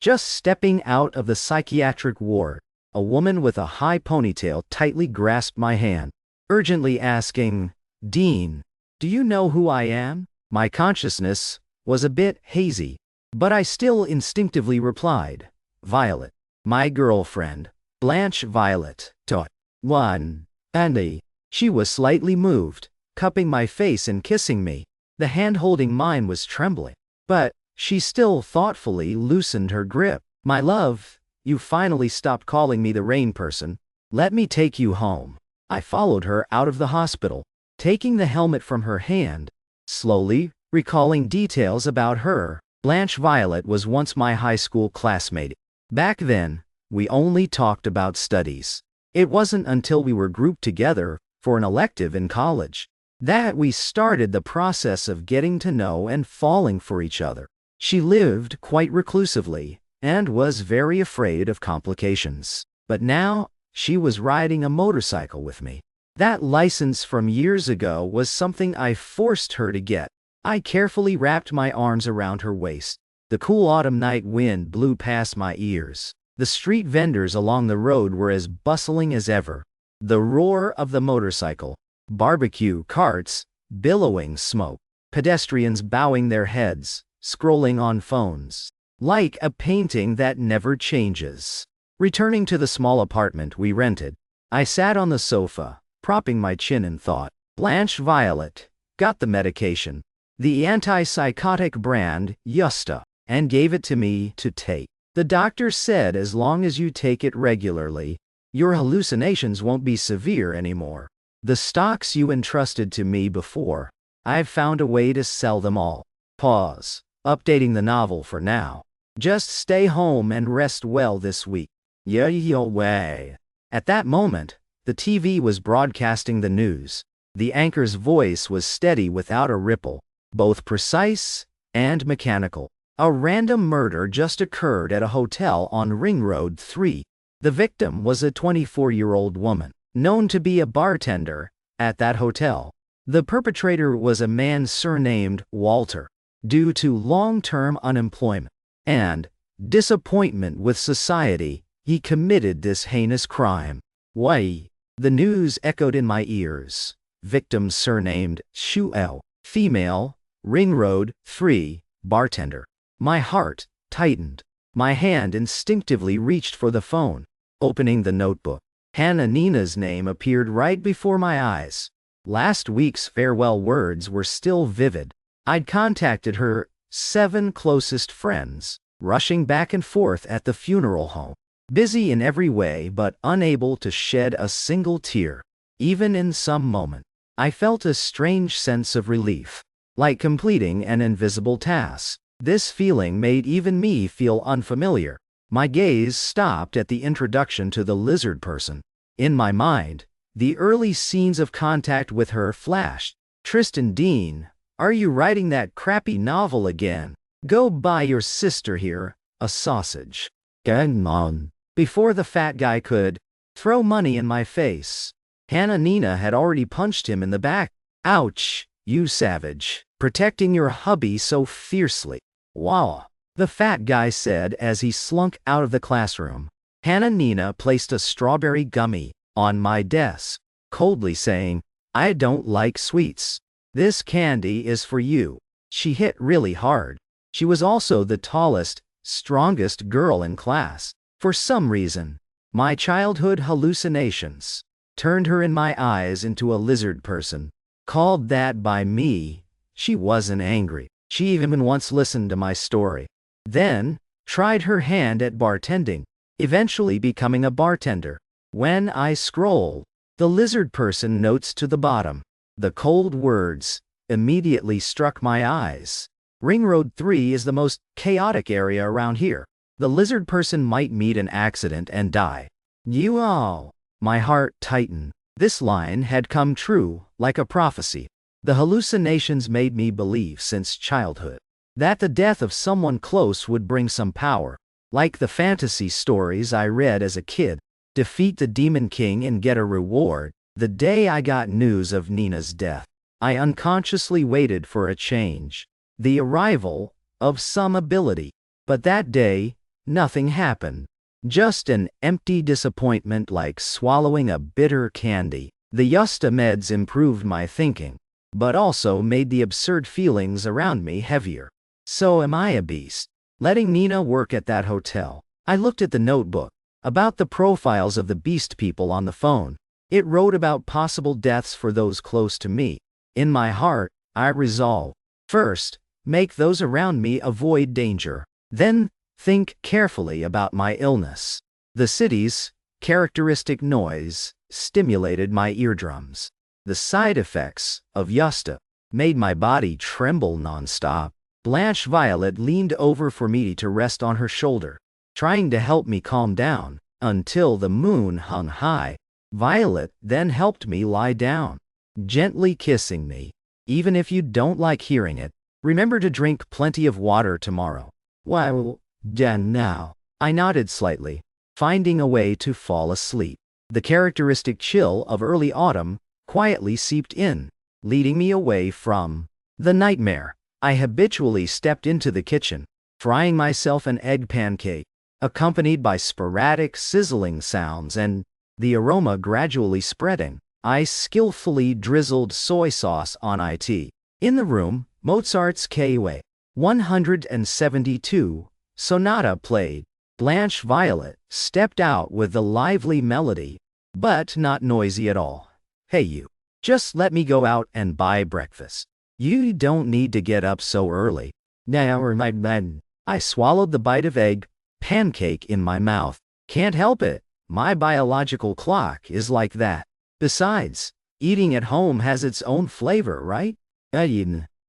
Just stepping out of the psychiatric ward, a woman with a high ponytail tightly grasped my hand, urgently asking, "Dean, do you know who I am?" My consciousness was a bit hazy, but I still instinctively replied, "Violet, my girlfriend, Blanche Violet, dot. One. Andy." She was slightly moved, cupping my face and kissing me. The hand holding mine was trembling, but she still thoughtfully loosened her grip. "My love, you finally stopped calling me the rain person. Let me take you home." I followed her out of the hospital, taking the helmet from her hand, slowly recalling details about her. Blanche Violet was once my high school classmate. Back then, we only talked about studies. It wasn't until we were grouped together for an elective in college that we started the process of getting to know and falling for each other. She lived quite reclusively and was very afraid of complications. But now, she was riding a motorcycle with me. That license from years ago was something I forced her to get. I carefully wrapped my arms around her waist. The cool autumn night wind blew past my ears. The street vendors along the road were as bustling as ever. The roar of the motorcycle, barbecue carts, billowing smoke, pedestrians bowing their heads, scrolling on phones. Like a painting that never changes. Returning to the small apartment we rented, I sat on the sofa, propping my chin in thought. Blanche Violet got the medication, the antipsychotic brand, Yusta, and gave it to me to take. The doctor said as long as you take it regularly, your hallucinations won't be severe anymore. The stocks you entrusted to me before, I've found a way to sell them all. Pause. Updating the novel for now. Just stay home and rest well this week. Yo way. At that moment, the TV was broadcasting the news. The anchor's voice was steady without a ripple, both precise and mechanical. A random murder just occurred at a hotel on Ring Road 3. The victim was a 24-year-old woman, known to be a bartender at that hotel. The perpetrator was a man surnamed Walter. Due to long-term unemployment and disappointment with society, he committed this heinous crime. Why? The news echoed in my ears. Victim surnamed Shuel, female, Ring Road 3, bartender. My heart tightened. My hand instinctively reached for the phone. Opening the notebook, Hannah Nina's name appeared right before my eyes. Last week's farewell words were still vivid. I'd contacted her 7 closest friends, rushing back and forth at the funeral home, busy in every way but unable to shed a single tear. Even in some moment, I felt a strange sense of relief, like completing an invisible task. This feeling made even me feel unfamiliar. My gaze stopped at the introduction to the lizard person. In my mind, the early scenes of contact with her flashed. "Tristan Dean, are you writing that crappy novel again? Go buy your sister here a sausage." Gang on. Before the fat guy could throw money in my face, Hannah Nina had already punched him in the back. "Ouch, you savage. Protecting your hubby so fiercely. Wow," the fat guy said as he slunk out of the classroom. Hannah Nina placed a strawberry gummy on my desk, coldly saying, "I don't like sweets. This candy is for you." She hit really hard. She was also the tallest, strongest girl in class. For some reason, my childhood hallucinations turned her in my eyes into a lizard person. Called that by me, she wasn't angry. She even once listened to my story. Then, tried her hand at bartending, eventually becoming a bartender. When I scrolled, the lizard person notes to the bottom. The cold words immediately struck my eyes. Ring Road 3 is the most chaotic area around here. The lizard person might meet an accident and die. You all. My heart tightened. This line had come true, like a prophecy. The hallucinations made me believe since childhood that the death of someone close would bring some power. Like the fantasy stories I read as a kid, defeat the Demon King and get a reward. The day I got news of Nina's death, I unconsciously waited for a change. The arrival of some ability. But that day, nothing happened. Just an empty disappointment like swallowing a bitter candy. The Yusta meds improved my thinking, but also made the absurd feelings around me heavier. So am I a beast? Letting Nina work at that hotel. I looked at the notebook, about the profiles of the beast people on the phone. It wrote about possible deaths for those close to me. In my heart, I resolved. First, make those around me avoid danger. Then, think carefully about my illness. The city's characteristic noise stimulated my eardrums. The side effects of Yusta made my body tremble nonstop. Blanche Violet leaned over for me to rest on her shoulder, trying to help me calm down until the moon hung high. Violet then helped me lie down, gently kissing me. Even if you don't like hearing it, remember to drink plenty of water tomorrow. Well, done now. I nodded slightly, finding a way to fall asleep. The characteristic chill of early autumn quietly seeped in, leading me away from the nightmare. I habitually stepped into the kitchen, frying myself an egg pancake, accompanied by sporadic sizzling sounds and the aroma gradually spreading. I skillfully drizzled soy sauce on it. In the room, Mozart's KW 172 sonata played. Blanche Violet stepped out with the lively melody, but not noisy at all. Hey you, just let me go out and buy breakfast. You don't need to get up so early. Now, my man. I swallowed the bite of egg pancake in my mouth. Can't help it. My biological clock is like that. Besides, eating at home has its own flavor, right?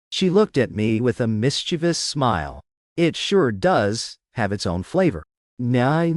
She looked at me with a mischievous smile. It sure does have its own flavor. I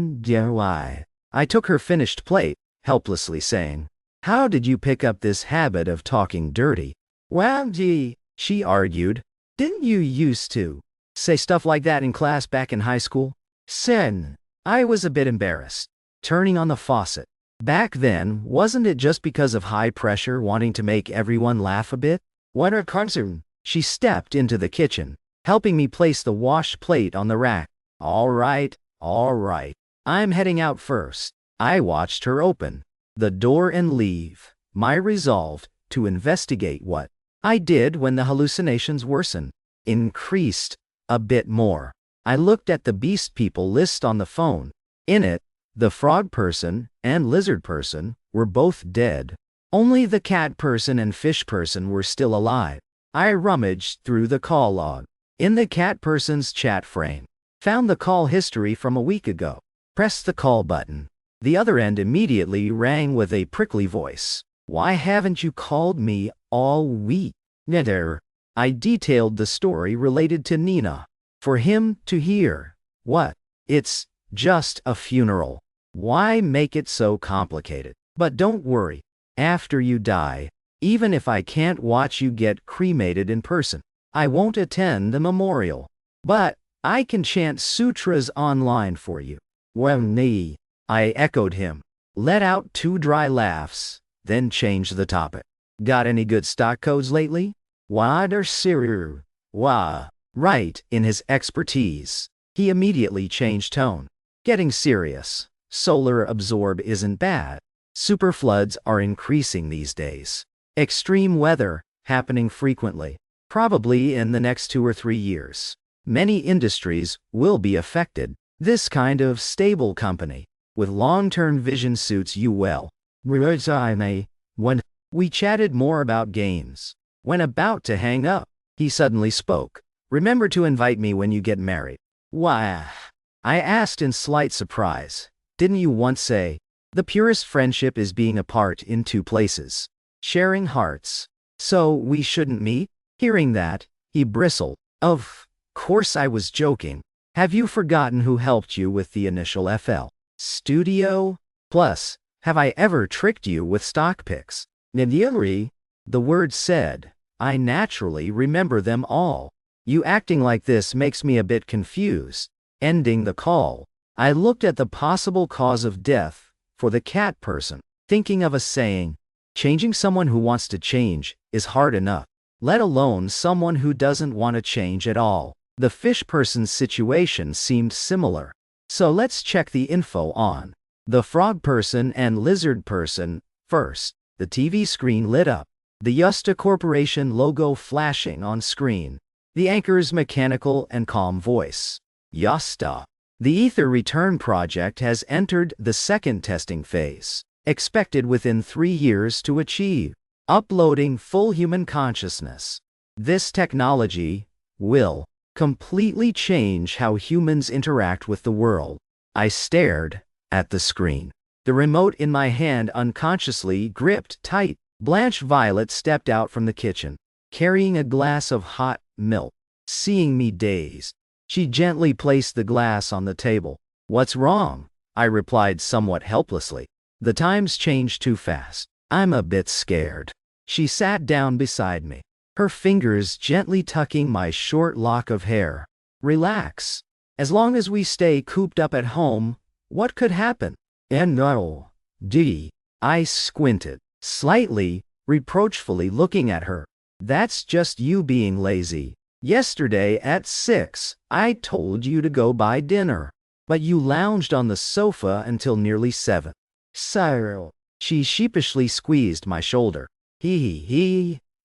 took her finished plate, helplessly saying, "How did you pick up this habit of talking dirty?" "Well, gee," she argued. "Didn't you used to say stuff like that in class back in high school?" Sen. I was a bit embarrassed, turning on the faucet. Back then, wasn't it just because of high pressure wanting to make everyone laugh a bit? What a concern. She stepped into the kitchen, helping me place the washed plate on the rack. All right. I'm heading out first. I watched her open the door and leave, my resolve to investigate what I did when the hallucinations worsened increased a bit more. I looked at the beast people list on the phone. In it, the frog person and lizard person were both dead. Only the cat person and fish person were still alive. I rummaged through the call log. In the cat person's chat frame, found the call history from a week ago. Pressed the call button. The other end immediately rang with a prickly voice. "Why haven't you called me all week?" Neither. I detailed the story related to Nina for him to hear. What? It's just a funeral. Why make it so complicated? But don't worry. After you die, even if I can't watch you get cremated in person, I won't attend the memorial. But I can chant sutras online for you. Well, Nhi. I echoed him, let out 2 dry laughs, then changed the topic. Got any good stock codes lately? Wader Siru. Wah. Right, in his expertise. He immediately changed tone. Getting serious. Solar absorb isn't bad. Superfloods are increasing these days. Extreme weather, happening frequently. Probably in the next 2 or 3 years. Many industries will be affected. This kind of stable company with long-term vision suits you well. When we chatted more about games. When about to hang up, he suddenly spoke. Remember to invite me when you get married. Why? I asked in slight surprise. Didn't you once say, the purest friendship is being apart in 2 places, sharing hearts? So we shouldn't meet? Hearing that, he bristled. Of course I was joking. Have you forgotten who helped you with the initial FL Studio? Plus, have I ever tricked you with stock picks? Nidiri, the word said. I naturally remember them all. You acting like this makes me a bit confused. Ending the call, I looked at the possible cause of death for the cat person, thinking of a saying, changing someone who wants to change is hard enough, let alone someone who doesn't want to change at all. The fish person's situation seemed similar. So let's check the info on the frog person and lizard person. First, the TV screen lit up, the Yusta Corporation logo flashing on screen, the anchor's mechanical and calm voice. Yusta. The Ether Return project has entered the second testing phase, expected within 3 years to achieve uploading full human consciousness. This technology will completely change how humans interact with the world. I stared at the screen. The remote in my hand unconsciously gripped tight. Blanche Violet stepped out from the kitchen, carrying a glass of hot milk. Seeing me dazed, she gently placed the glass on the table. "What's wrong?" I replied somewhat helplessly. "The times change too fast. I'm a bit scared." She sat down beside me, her fingers gently tucking my short lock of hair. "Relax. As long as we stay cooped up at home, what could happen?" "And no, I squinted, slightly reproachfully looking at her. "That's just you being lazy. Yesterday at 6, I told you to go buy dinner, but you lounged on the sofa until nearly 7. "Cyril." She sheepishly squeezed my shoulder.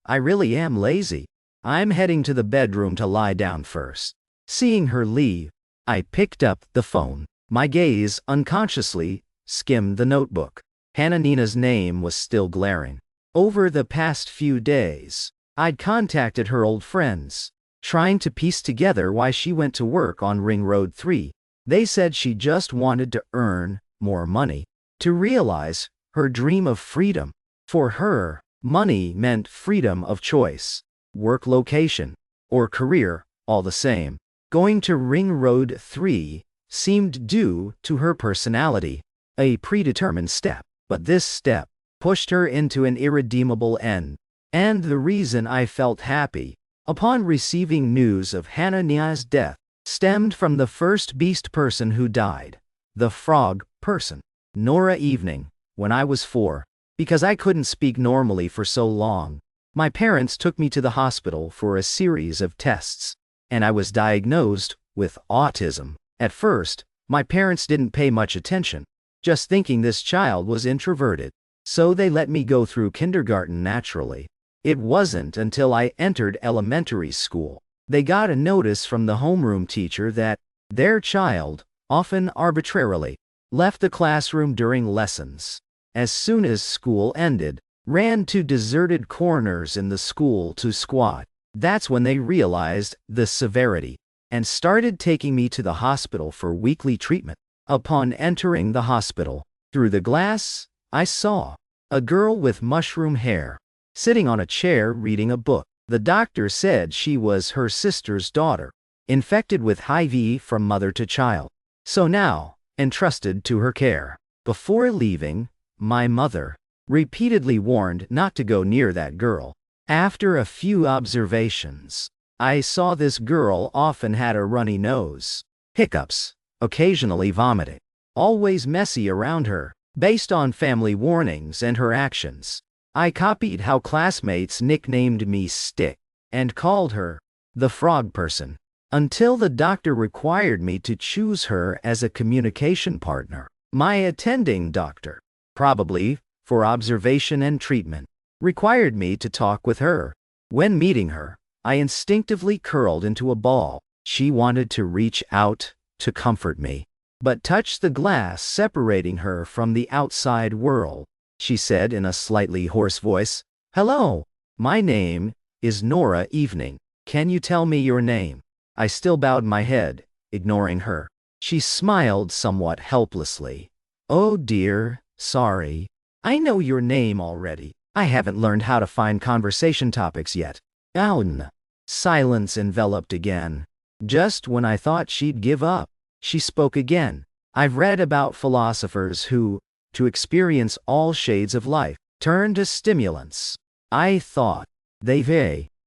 I really am lazy. I'm heading to the bedroom to lie down first." Seeing her leave, I picked up the phone. My gaze unconsciously skimmed the notebook. Hannah Nina's name was still glaring. Over the past few days, I'd contacted her old friends, trying to piece together why she went to work on Ring Road 3. They said she just wanted to earn more money, to realize her dream of freedom. For her, money meant freedom of choice, work location, or career, all the same. Going to Ring Road 3 seemed due to her personality, a predetermined step. But this step pushed her into an irredeemable end. And the reason I felt happy upon receiving news of Hannah Nina's death stemmed from the first beast person who died, the frog person. Nora evening, when I was 4, because I couldn't speak normally for so long, my parents took me to the hospital for a series of tests, and I was diagnosed with autism. At first, my parents didn't pay much attention, just thinking this child was introverted, so they let me go through kindergarten naturally. It wasn't until I entered elementary school they got a notice from the homeroom teacher that their child, often arbitrarily, left the classroom during lessons. As soon as school ended, ran to deserted corners in the school to squat. That's when they realized the severity and started taking me to the hospital for weekly treatment. Upon entering the hospital, through the glass, I saw a girl with mushroom hair, sitting on a chair reading a book. The doctor said she was her sister's daughter, infected with HIV from mother to child, so now entrusted to her care. Before leaving, my mother repeatedly warned not to go near that girl. After a few observations, I saw this girl often had a runny nose, hiccups, occasionally vomiting, always messy around her. Based on family warnings and her actions, I copied how classmates nicknamed me Stick and called her the frog person, until the doctor required me to choose her as a communication partner. My attending doctor, probably for observation and treatment, required me to talk with her. When meeting her, I instinctively curled into a ball. She wanted to reach out to comfort me, but touched the glass separating her from the outside world. She said in a slightly hoarse voice, "Hello, my name is Nora Evening. Can you tell me your name?" I still bowed my head, ignoring her. She smiled somewhat helplessly. "Oh dear, sorry. I know your name already. I haven't learned how to find conversation topics yet." Own. Silence enveloped again. Just when I thought she'd give up, she spoke again. "I've read about philosophers who, to experience all shades of life, turn to stimulants. I thought,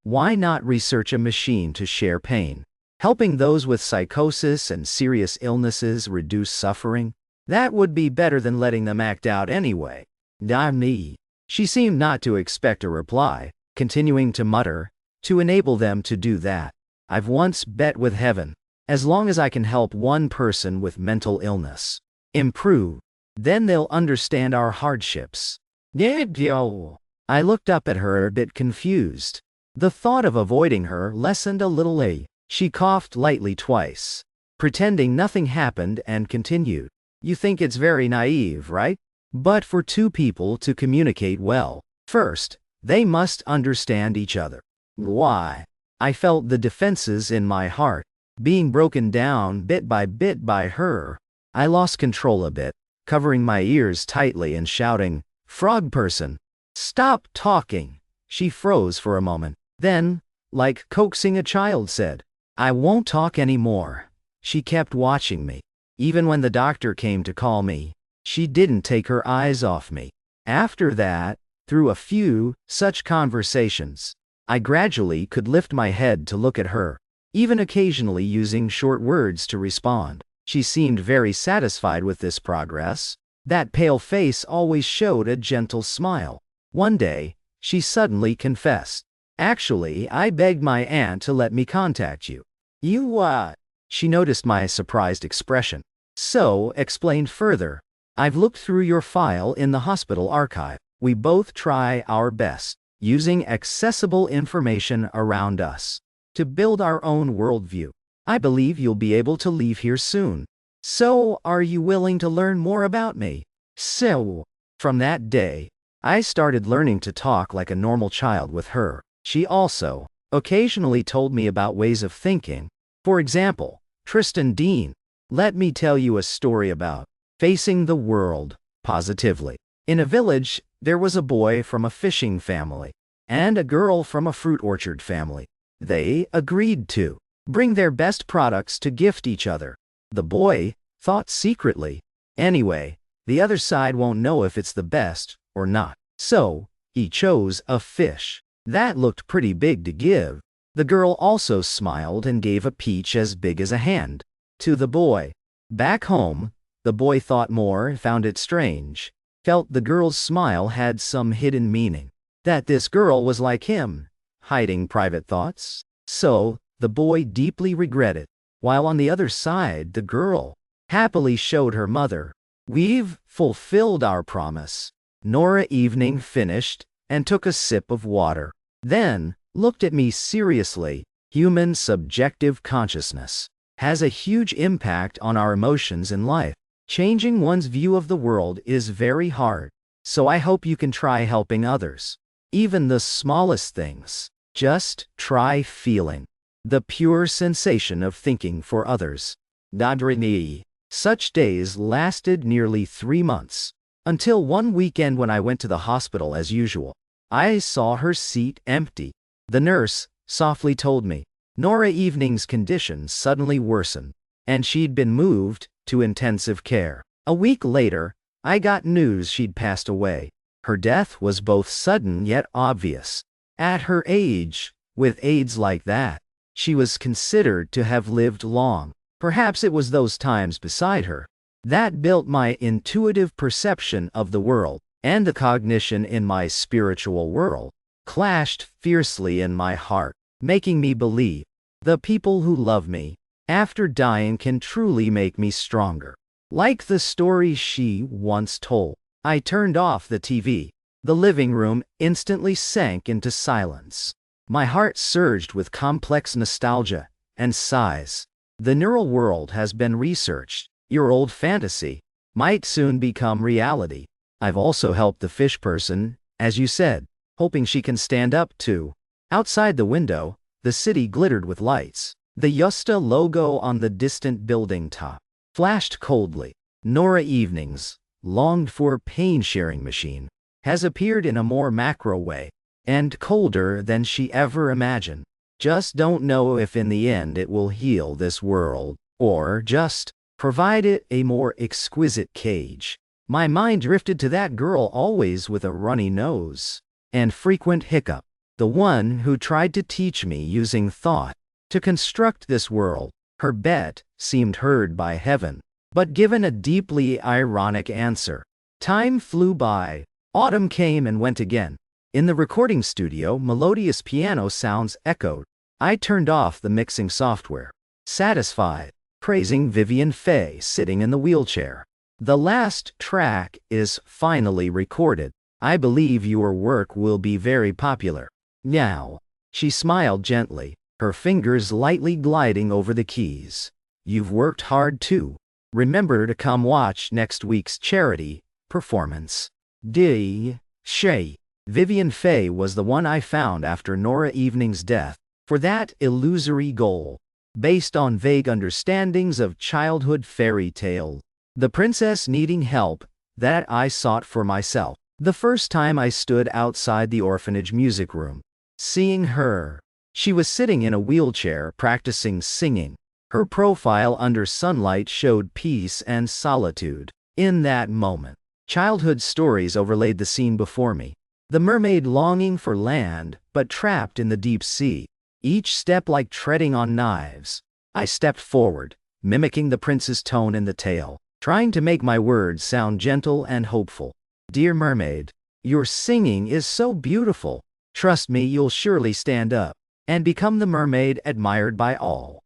why not research a machine to share pain? Helping those with psychosis and serious illnesses reduce suffering? That would be better than letting them act out anyway." Me. She seemed not to expect a reply, continuing to mutter, "To enable them to do that, I've once bet with heaven, As long as I can help one person with mental illness improve, then they'll understand our hardships. I looked up at her a bit confused. The thought of avoiding her lessened a little. She coughed lightly twice, pretending nothing happened, and continued. You think it's very naive, right? But for two people to communicate well, first, they must understand each other. Why? I felt the defenses in my heart being broken down bit by her. I lost control a bit, covering my ears tightly and shouting, "Frog person, stop talking!" She froze for a moment. Then, like coaxing a child, said, "I won't talk anymore." She kept watching me. Even when the doctor came to call me, she didn't take her eyes off me. After that, through a few such conversations, I gradually could lift my head to look at her, even occasionally using short words to respond. She seemed very satisfied with this progress. That pale face always showed a gentle smile. One day, she suddenly confessed, "Actually, I begged my aunt to let me contact you." "You what?" She noticed my surprised expression. So, explained further, "I've looked through your file in the hospital archive. We both try our best, using accessible information around us, to build our own worldview. I believe you'll be able to leave here soon. So, are you willing to learn more about me?" So, from that day, I started learning to talk like a normal child with her. She also occasionally told me about ways of thinking. For example, Tristan Dean, let me tell you a story about facing the world positively. In a village, there was a boy from a fishing family and a girl from a fruit orchard family. They agreed to bring their best products to gift each other. The boy thought secretly, anyway, the other side won't know if it's the best or not. So, he chose a fish that looked pretty big to give. The girl also smiled and gave a peach as big as a hand to the boy. Back home, the boy thought more, found it strange, felt the girl's smile had some hidden meaning, that this girl was like him, hiding private thoughts. So, the boy deeply regretted, while on the other side the girl happily showed her mother, "We've fulfilled our promise." Nora evening finished and took a sip of water, then looked at me seriously. Human subjective consciousness has a huge impact on our emotions in life. Changing one's view of the world is very hard, so I hope you can try helping others. Even the smallest things. Just try feeling the pure sensation of thinking for others. Dadrini. Such days lasted nearly 3 months, until one weekend when I went to the hospital as usual. I saw her seat empty. The nurse softly told me Nora Evening's condition suddenly worsened, and she'd been moved to intensive care. A week later, I got news she'd passed away. Her death was both sudden yet obvious. At her age, with AIDS like that, she was considered to have lived long. Perhaps it was those times beside her that built my intuitive perception of the world, and the cognition in my spiritual world clashed fiercely in my heart, making me believe the people who love me after dying can truly make me stronger. Like the story she once told. I turned off the TV. The living room instantly sank into silence. My heart surged with complex nostalgia and sighs. The neural world has been researched. Your old fantasy might soon become reality. I've also helped the fish person, as you said, hoping she can stand up too. Outside the window, the city glittered with lights. The Yusta logo on the distant building top flashed coldly. Nora Evening's longed-for pain-sharing machine has appeared in a more macro way, and colder than she ever imagined. Just don't know if in the end it will heal this world, or just provide it a more exquisite cage. My mind drifted to that girl always with a runny nose and frequent hiccup, the one who tried to teach me using thought to construct this world. Her bet seemed heard by heaven, but given a deeply ironic answer. Time flew by. Autumn came and went again. In the recording studio, melodious piano sounds echoed. I turned off the mixing software, satisfied, praising Vivian Fei sitting in the wheelchair. The last track is finally recorded. I believe your work will be very popular. Now. She smiled gently, her fingers lightly gliding over the keys. You've worked hard too. Remember to come watch next week's charity performance. Shay. Vivian Fei was the one I found after Nora Evening's death, for that illusory goal, based on vague understandings of childhood fairy tales. The princess needing help, that I sought for myself. The first time I stood outside the orphanage music room, seeing her. She was sitting in a wheelchair practicing singing. Her profile under sunlight showed peace and solitude. In that moment, childhood stories overlaid the scene before me. The mermaid longing for land, but trapped in the deep sea. Each step like treading on knives. I stepped forward, mimicking the prince's tone in the tale, trying to make my words sound gentle and hopeful. Dear mermaid, your singing is so beautiful. Trust me, you'll surely stand up and become the mermaid admired by all.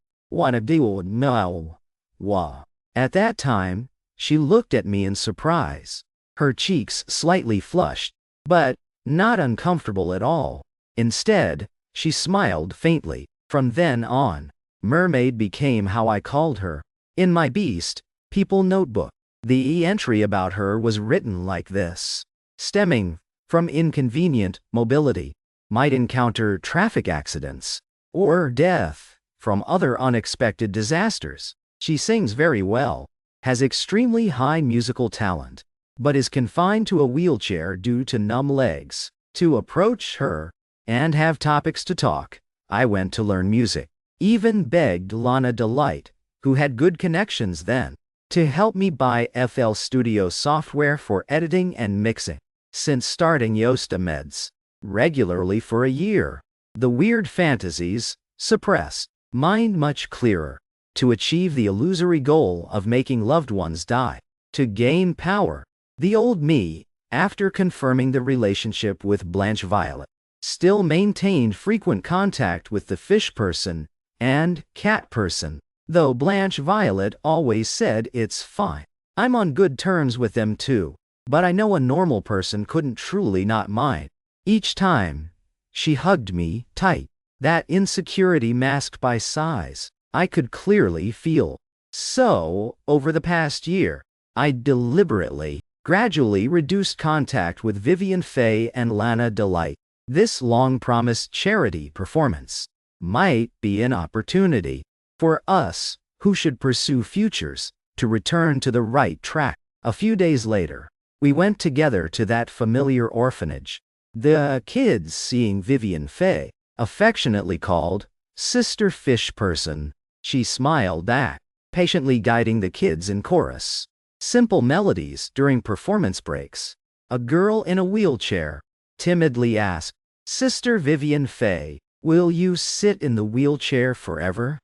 At that time, she looked at me in surprise. Her cheeks slightly flushed, but not uncomfortable at all. Instead, she smiled faintly. From then on, mermaid became how I called her. In my Beast People notebook, the entry about her was written like this. Stemming from inconvenient mobility, might encounter traffic accidents, or death from other unexpected disasters. She sings very well, has extremely high musical talent, but is confined to a wheelchair due to numb legs. To approach her and have topics to talk, I went to learn music. Even begged Lana Delight, who had good connections then, to help me buy FL Studio software for editing and mixing. Since starting Yostameds regularly for a year, the weird fantasies suppressed, mind much clearer, to achieve the illusory goal of making loved ones die, to gain power. The old me, after confirming the relationship with Blanche Violet, still maintained frequent contact with the fish person and cat person, though Blanche Violet always said it's fine. I'm on good terms with them too, but I know a normal person couldn't truly not mind. Each time, she hugged me tight, that insecurity masked by sighs, I could clearly feel. So, over the past year, I deliberately, gradually reduced contact with Vivian Fei and Lana Delight. This long-promised charity performance might be an opportunity for us, who should pursue futures, to return to the right track. A few days later, we went together to that familiar orphanage. The kids seeing Vivian Fei, affectionately called Sister Fish Person. She smiled back, patiently guiding the kids in chorus. Simple melodies during performance breaks. A girl in a wheelchair timidly asked, Sister Vivian Fei, will you sit in the wheelchair forever?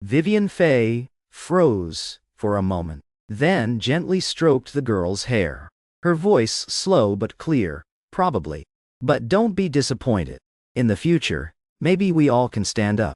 Vivian Fei froze for a moment, then gently stroked the girl's hair. Her voice slow but clear, probably. But don't be disappointed. In the future, maybe we all can stand up.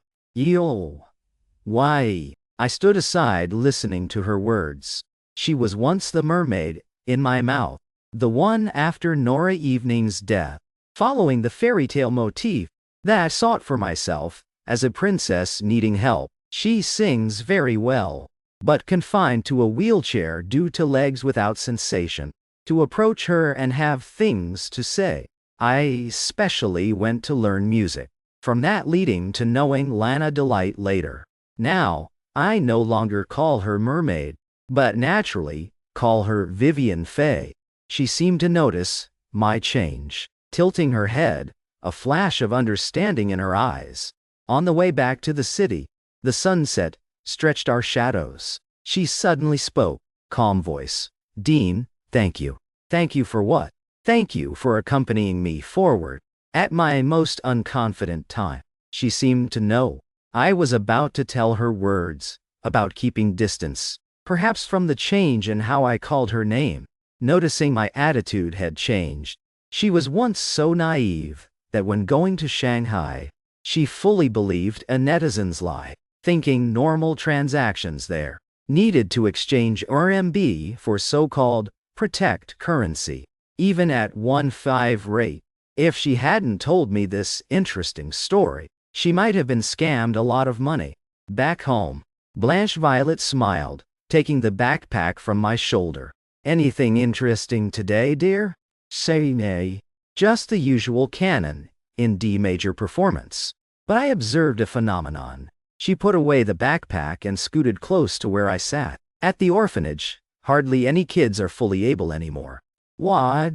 Why? I stood aside listening to her words. She was once the mermaid in my mouth, the one after Nora Evening's death, following the fairy tale motif that I sought for myself as a princess needing help. She sings very well, but confined to a wheelchair due to legs without sensation. To approach her and have things to say, I specially went to learn music. From that leading to knowing Lana Delight later. Now, I no longer call her mermaid, but naturally, call her Vivian Fei. She seemed to notice my change, tilting her head, a flash of understanding in her eyes. On the way back to the city, the sunset stretched our shadows. She suddenly spoke, calm voice. Dean, thank you. Thank you for what? Thank you for accompanying me forward. At my most unconfident time, she seemed to know. I was about to tell her words, about keeping distance, perhaps from the change in how I called her name, noticing my attitude had changed. She was once so naive that when going to Shanghai, she fully believed a netizen's lie. thinking normal transactions there needed to exchange RMB for so-called protect currency, even at 1.5 rate. If she hadn't told me this interesting story, she might have been scammed a lot of money. Back home, Blanche Violet smiled, taking the backpack from my shoulder. Anything interesting today, dear? Say nay. Just the usual canon, in D major performance. But I observed a phenomenon. She put away the backpack and scooted close to where I sat. At the orphanage, hardly any kids are fully able anymore. What?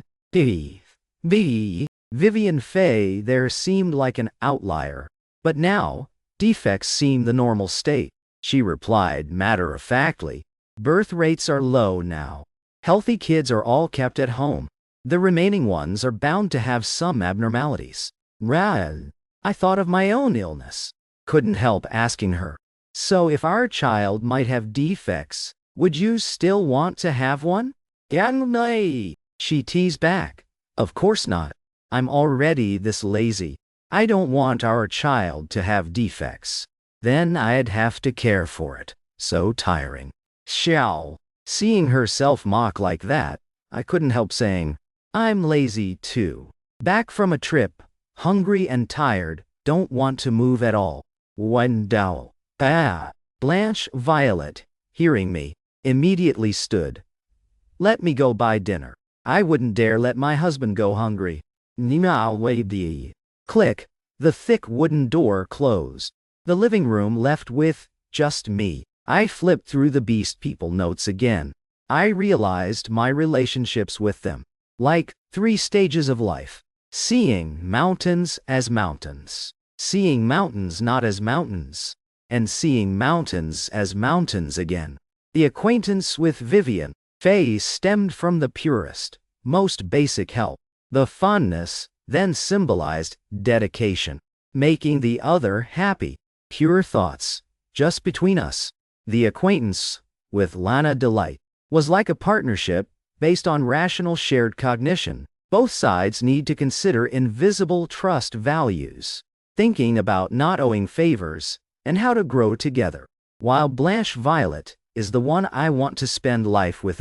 Vivian Fay there seemed like an outlier. But now, defects seem the normal state. She replied matter-of-factly, birth rates are low now. Healthy kids are all kept at home. The remaining ones are bound to have some abnormalities. Well, I thought of my own illness. Couldn't help asking her. So if our child might have defects, would you still want to have one? No, she teased back. Of course not. I'm already this lazy. I don't want our child to have defects. Then I'd have to care for it. So tiring. Xiao. Seeing herself mock like that, I couldn't help saying, I'm lazy too. Back from a trip, hungry and tired, don't want to move at all. Wen Dao. Blanche Violet, hearing me, immediately stood. Let me go buy dinner. I wouldn't dare let my husband go hungry. Click, the thick wooden door closed. The living room left with just me. I flipped through the Beast People notes again. I realized my relationships with them. Like 3 stages of life. Seeing mountains as mountains. Seeing mountains not as mountains. And seeing mountains as mountains again. The acquaintance with Vivian Fay stemmed from the purest, most basic help. The fondness then symbolized dedication. Making the other happy. Pure thoughts, just between us. The acquaintance with Lana Delight was like a partnership based on rational shared cognition. Both sides need to consider invisible trust values, thinking about not owing favors, and how to grow together. While Blanche Violet is the one I want to spend life with.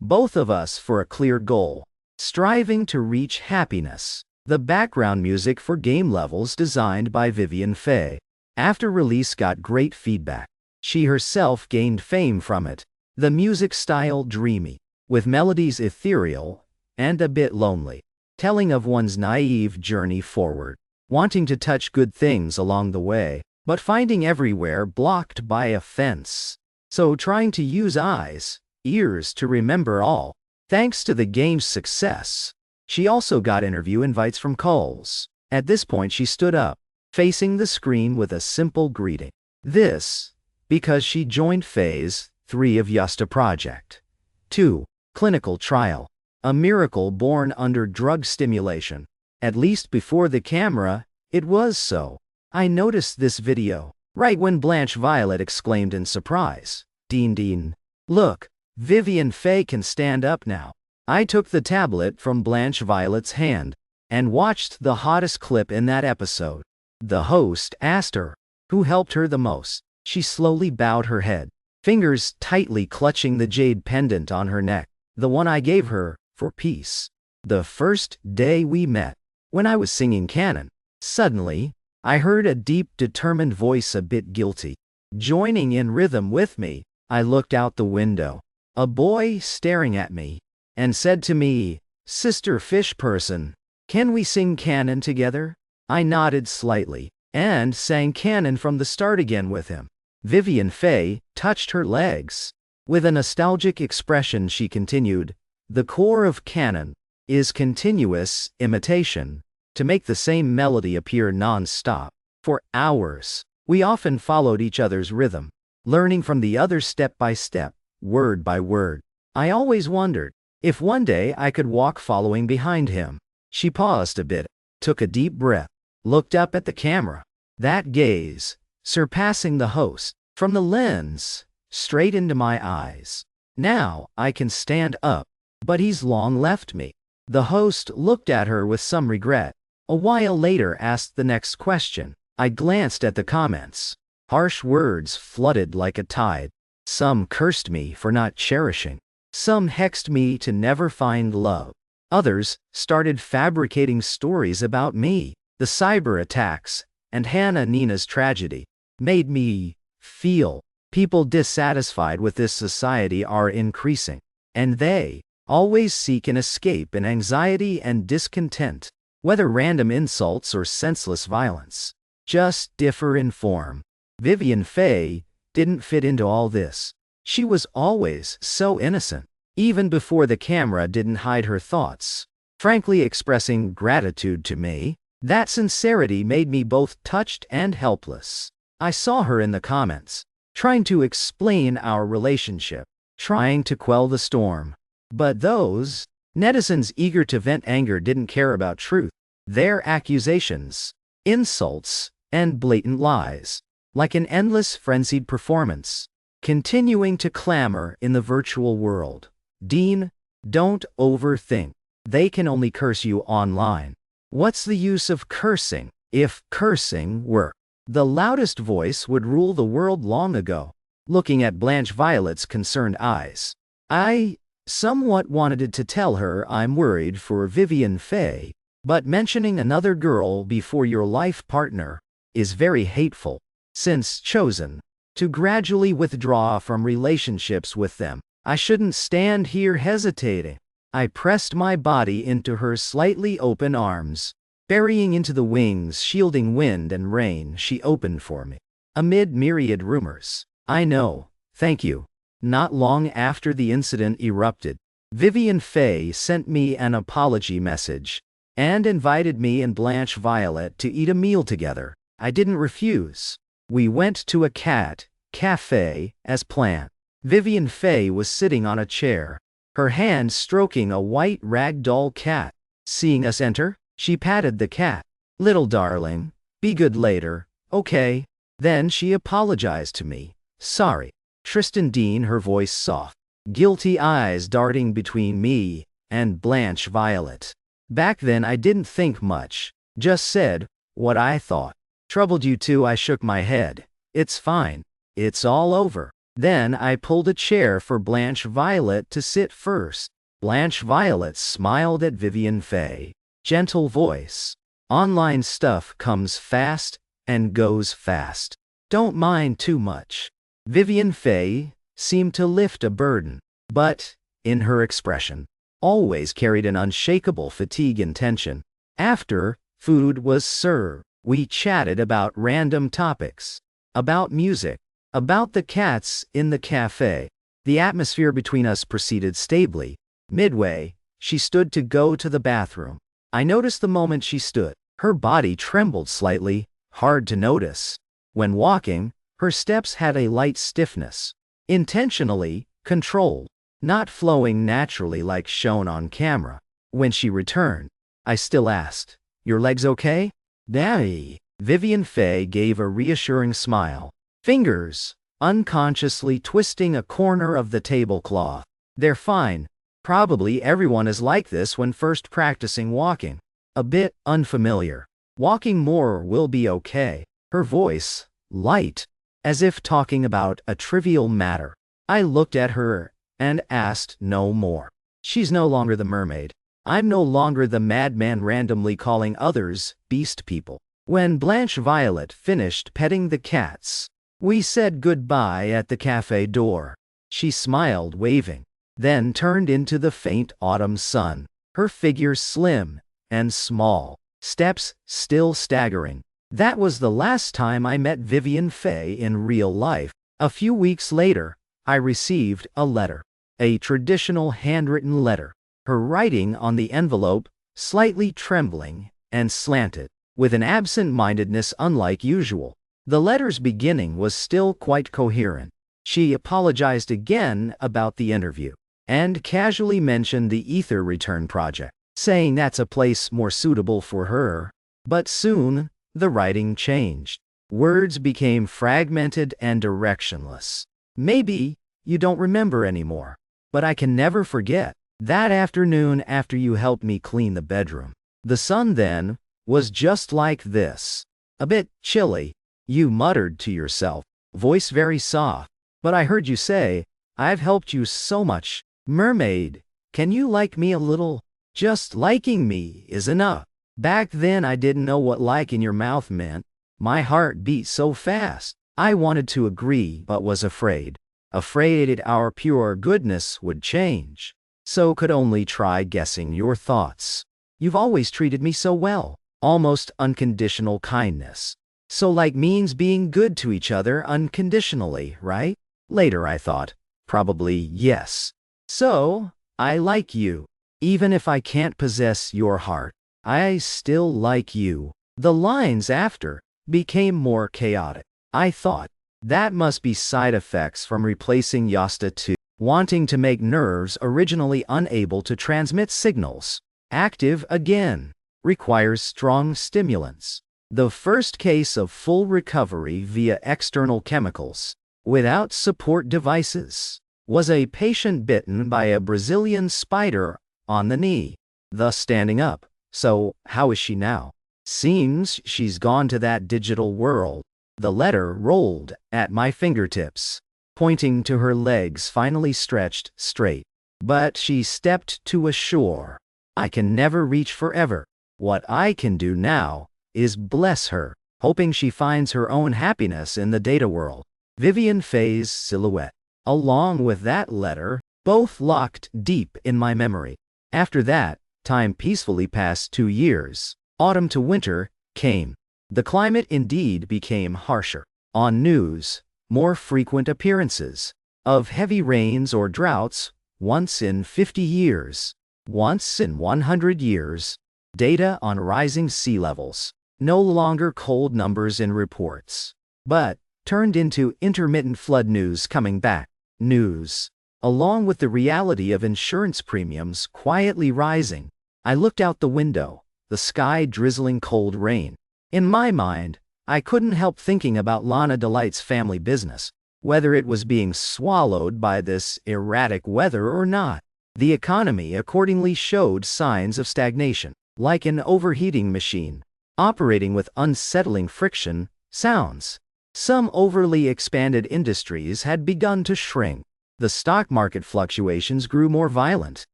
Both of us for a clear goal, striving to reach happiness. The background music for game levels designed by Vivian Fay. After release got great feedback. She herself gained fame from it. The music style dreamy, with melodies ethereal and a bit lonely, telling of one's naive journey forward, wanting to touch good things along the way, but finding everywhere blocked by a fence. So trying to use eyes, ears to remember all. Thanks to the game's success, she also got interview invites from calls. At this point she stood up, facing the screen with a simple greeting. This, because she joined Phase 3 of Yusta Project. 2. Clinical trial. A miracle born under drug stimulation. At least before the camera, it was so. I noticed this video, right when Blanche Violet exclaimed in surprise. Dean. Look, Vivian Fay can stand up now. I took the tablet from Blanche Violet's hand, and watched the hottest clip in that episode. The host asked her, who helped her the most. She slowly bowed her head, fingers tightly clutching the jade pendant on her neck, the one I gave her, for peace. The first day we met, when I was singing canon, suddenly, I heard a deep, determined voice a bit guilty, joining in rhythm with me. I looked out the window, a boy staring at me, and said to me, Sister Fish Person, can we sing canon together? I nodded slightly, and sang canon from the start again with him. Vivian Fay touched her legs. With a nostalgic expression she continued, the core of canon is continuous imitation, to make the same melody appear non-stop. For hours, we often followed each other's rhythm, learning from the other step by step, word by word. I always wondered if one day I could walk following behind him. She paused a bit, took a deep breath, looked up at the camera. That gaze, surpassing the host, from the lens, straight into my eyes. Now I can stand up, but he's long left me. The host looked at her with some regret. A while later asked the next question. I glanced at the comments. Harsh words flooded like a tide. Some cursed me for not cherishing. Some hexed me to never find love. Others started fabricating stories about me. The cyber attacks and Hannah Nina's tragedy made me feel people dissatisfied with this society are increasing, and they always seek an escape in anxiety and discontent, whether random insults or senseless violence. Just differ in form. Vivian Faye didn't fit into all this. She was always so innocent, even before the camera didn't hide her thoughts, frankly expressing gratitude to me. That sincerity made me both touched and helpless. I saw her in the comments, trying to explain our relationship, trying to quell the storm. But those netizens eager to vent anger didn't care about truth. Their accusations, insults, and blatant lies, like an endless frenzied performance, continuing to clamor in the virtual world. Dean, don't overthink. They can only curse you online. What's the use of cursing? If cursing were the loudest voice would rule the world long ago. Looking at Blanche Violet's concerned eyes, I somewhat wanted to tell her I'm worried for Vivian Faye, but mentioning another girl before your life partner is very hateful. Since chosen to gradually withdraw from relationships with them, I shouldn't stand here hesitating. I pressed my body into her slightly open arms, burying into the wings shielding wind and rain she opened for me. Amid myriad rumors, I know, thank you. Not long after the incident erupted, Vivian Faye sent me an apology message and invited me and Blanche Violet to eat a meal together. I didn't refuse. We went to a cafe as planned. Vivian Faye was sitting on a chair, her hand stroking a white ragdoll cat. Seeing us enter, she patted the cat. Little darling, be good later, okay? Then she apologized to me. Sorry. Tristan Dean, her voice soft, guilty eyes darting between me and Blanche Violet. Back then I didn't think much, just said what I thought. Troubled you too? I shook my head. It's fine. It's all over. Then I pulled a chair for Blanche Violet to sit first. Blanche Violet smiled at Vivian Faye. Gentle voice. Online stuff comes fast and goes fast. Don't mind too much. Vivian Faye seemed to lift a burden, but, in her expression, always carried an unshakable fatigue and tension. After food was served, we chatted about random topics, about music, about the cats in the cafe. The atmosphere between us proceeded stably. Midway, she stood to go to the bathroom. I noticed the moment she stood. Her body trembled slightly, hard to notice. When walking, her steps had a light stiffness, intentionally controlled, not flowing naturally like shown on camera. When she returned, I still asked, "Your legs okay?" "Daddy." Vivian Faye gave a reassuring smile, fingers unconsciously twisting a corner of the tablecloth. "They're fine. Probably everyone is like this when first practicing walking. A bit unfamiliar. Walking more will be okay." Her voice, light, as if talking about a trivial matter. I looked at her and asked no more. She's no longer the mermaid. I'm no longer the madman randomly calling others beast people. When Blanche Violet finished petting the cats, we said goodbye at the cafe door. She smiled, waving, then turned into the faint autumn sun, her figure slim and small, steps still staggering. That was the last time I met Vivian Faye in real life. A few weeks later, I received a letter. A traditional handwritten letter. Her writing on the envelope, slightly trembling and slanted, with an absent-mindedness unlike usual. The letter's beginning was still quite coherent. She apologized again about the interview, and casually mentioned the Ether Return project, saying that's a place more suitable for her. But soon, the writing changed. Words became fragmented and directionless. "Maybe you don't remember anymore, but I can never forget that afternoon after you helped me clean the bedroom. The sun then was just like this. A bit chilly, You muttered to yourself, voice very soft. But I heard you say, I've helped you so much. Mermaid, can you like me a little? Just liking me is enough. Back then I didn't know what like in your mouth meant. My heart beat so fast. I wanted to agree but was afraid. Afraid our pure goodness would change. So could only try guessing your thoughts. You've always treated me so well. Almost unconditional kindness. So like means being good to each other unconditionally, right? Later I thought, probably yes. So, I like you. Even if I can't possess your heart, I still like you. The lines after became more chaotic. I thought, that must be side effects from replacing Yasta 2, wanting to make nerves originally unable to transmit signals active again, requires strong stimulants. The first case of full recovery via external chemicals, without support devices, was a patient bitten by a Brazilian spider on the knee, thus standing up. So, how is she now? Seems she's gone to that digital world. The letter rolled at my fingertips, pointing to her legs finally stretched straight. But she stepped to a shore I can never reach forever. What I can do now is bless her, hoping she finds her own happiness in the data world. Vivian Faye's silhouette, along with that letter, both locked deep in my memory. After that, time peacefully passed 2 years. Autumn to winter came. The climate indeed became harsher. On news, more frequent appearances of heavy rains or droughts, once in 50 years, once in 100 years. Data on rising sea levels, no longer cold numbers in reports, but turned into intermittent flood news coming back. News, along with the reality of insurance premiums quietly rising. I looked out the window, the sky drizzling cold rain. In my mind, I couldn't help thinking about Lana Delight's family business, whether it was being swallowed by this erratic weather or not. The economy accordingly showed signs of stagnation, like an overheating machine, operating with unsettling friction sounds. Some overly expanded industries had begun to shrink. The stock market fluctuations grew more violent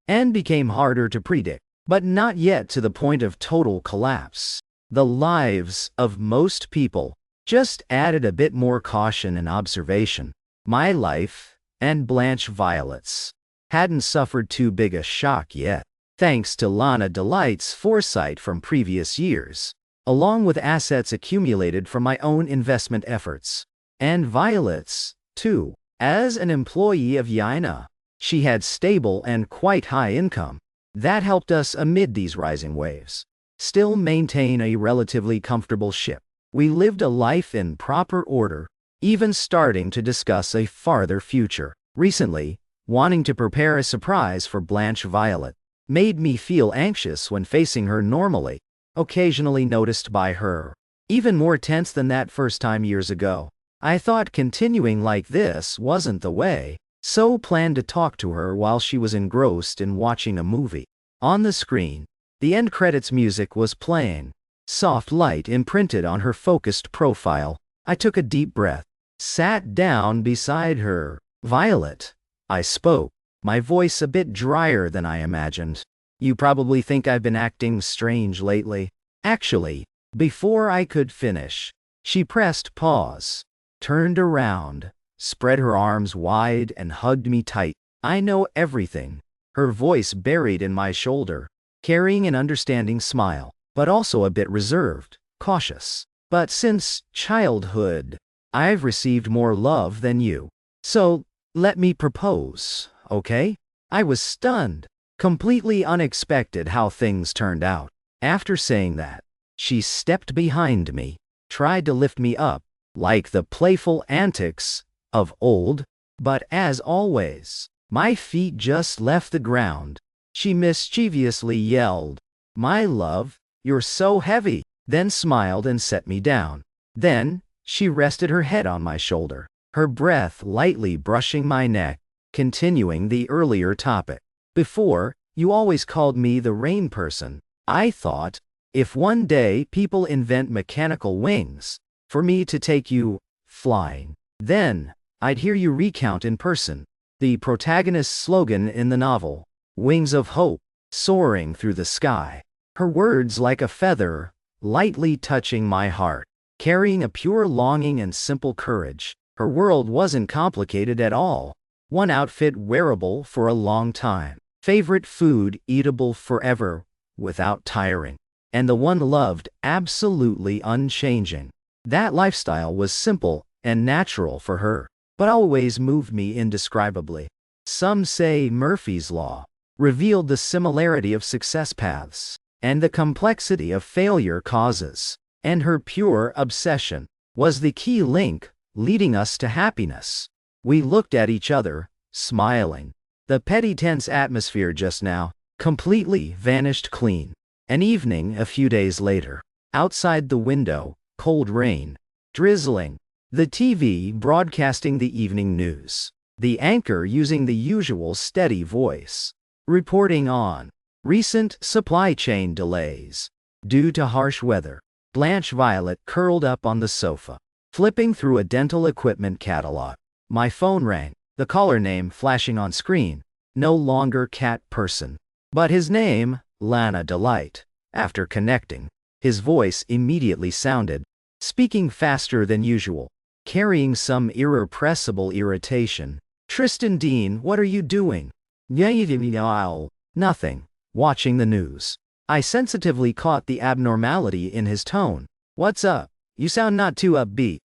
and became harder to predict, but not yet to the point of total collapse. The lives of most people just added a bit more caution and observation. My life and Blanche Violet's hadn't suffered too big a shock yet, thanks to Lana Delight's foresight from previous years, along with assets accumulated from my own investment efforts. And Violet's, too. As an employee of Yaina, she had stable and quite high income. That helped us amid these rising waves still maintain a relatively comfortable ship. We lived a life in proper order, even starting to discuss a farther future. Recently, wanting to prepare a surprise for Blanche Violet made me feel anxious when facing her normally, occasionally noticed by her. Even more tense than that first time years ago. I thought continuing like this wasn't the way, so planned to talk to her while she was engrossed in watching a movie. On the screen, the end credits music was playing. Soft light imprinted on her focused profile. I took a deep breath, sat down beside her. Violet, I spoke, my voice a bit drier than I imagined. You probably think I've been acting strange lately. Actually, before I could finish, she pressed pause, turned around, spread her arms wide and hugged me tight. I know everything. Her voice buried in my shoulder, carrying an understanding smile, but also a bit reserved, cautious. But since childhood, I've received more love than you. So, let me propose, okay? I was stunned, completely unexpected how things turned out. After saying that, she stepped behind me, tried to lift me up, like the playful antics of old, but as always, my feet just left the ground. She mischievously yelled, "My love, you're so heavy," then smiled and set me down. Then, she rested her head on my shoulder, her breath lightly brushing my neck, continuing the earlier topic. Before, you always called me the rain person. I thought, if one day people invent mechanical wings, for me to take you flying. Then, I'd hear you recount in person the protagonist's slogan in the novel, "Wings of Hope, soaring through the sky." Her words like a feather, lightly touching my heart, carrying a pure longing and simple courage. Her world wasn't complicated at all. One outfit wearable for a long time. Favorite food eatable forever, without tiring. And the one loved absolutely unchanging. That lifestyle was simple and natural for her, but always moved me indescribably. Some say Murphy's Law revealed the similarity of success paths and the complexity of failure causes, and her pure obsession was the key link leading us to happiness. We looked at each other, smiling. The petty tense atmosphere just now completely vanished clean. An evening a few days later. Outside the window, cold rain, drizzling. The TV broadcasting the evening news. The anchor using the usual steady voice, reporting on recent supply chain delays due to harsh weather. Blanche Violet curled up on the sofa, flipping through a dental equipment catalog. My phone rang, the caller name flashing on screen. No longer Cat Person, but his name, Lana Delight. After connecting, his voice immediately sounded, speaking faster than usual, carrying some irrepressible irritation. "Tristan Dean, what are you doing?" "Nothing. Watching the news." I sensitively caught the abnormality in his tone. "What's up? You sound not too upbeat."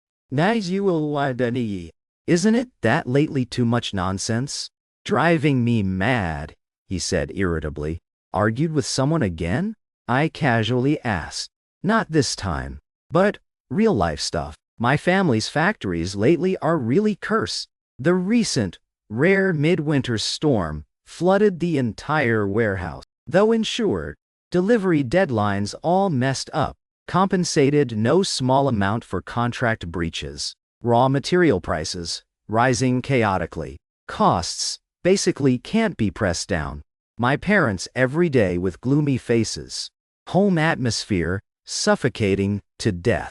"Isn't it that lately too much nonsense? Driving me mad," he said irritably. "Argued with someone again?" I casually asked. "Not this time. But real life stuff. My family's factories lately are really cursed. The recent, rare midwinter storm flooded the entire warehouse. Though insured, delivery deadlines all messed up, compensated no small amount for contract breaches. Raw material prices, rising chaotically. Costs, basically can't be pressed down. My parents every day with gloomy faces. Home atmosphere, suffocating to death.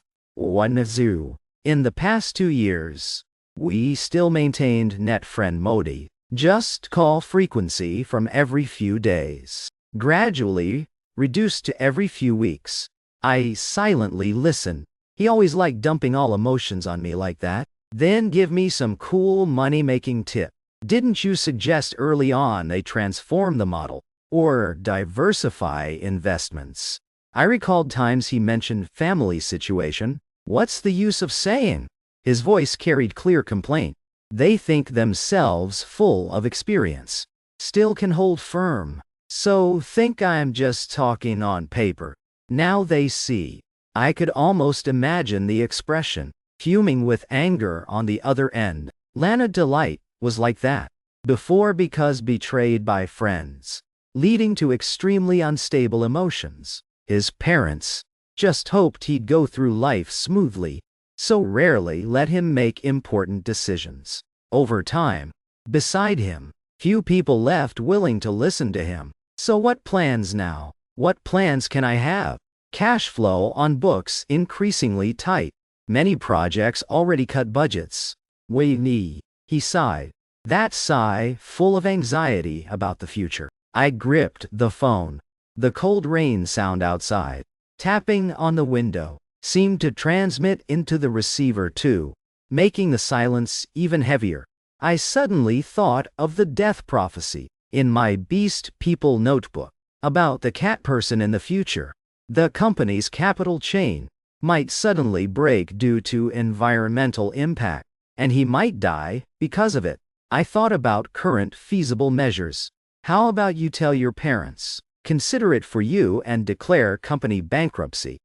In the past 2 years, we still maintained net friend mode. Just call frequency from every few days. Gradually, reduced to every few weeks. I silently listened. He always liked dumping all emotions on me like that. Then give me some cool money-making tip. Didn't you suggest early on they transform the model, or diversify investments? I recalled times he mentioned family situation. What's the use of saying? His voice carried clear complaint. They think themselves full of experience. Still can hold firm. So think I'm just talking on paper. Now they see. I could almost imagine the expression, fuming with anger on the other end. Lana Delight was like that. Before, because betrayed by friends, leading to extremely unstable emotions. His parents just hoped he'd go through life smoothly, so rarely let him make important decisions. Over time, beside him, few people left willing to listen to him. So what plans now? What plans can I have? Cash flow on books increasingly tight. Many projects already cut budgets. He sighed. That sigh, full of anxiety about the future. I gripped the phone. The cold rain sound outside, tapping on the window, seemed to transmit into the receiver too, making the silence even heavier. I suddenly thought of the death prophecy in my Beast People notebook about the cat person in the future. The company's capital chain might suddenly break due to environmental impact, and he might die because of it. I thought about current feasible measures. How about you tell your parents, consider it for you, and declare company bankruptcy?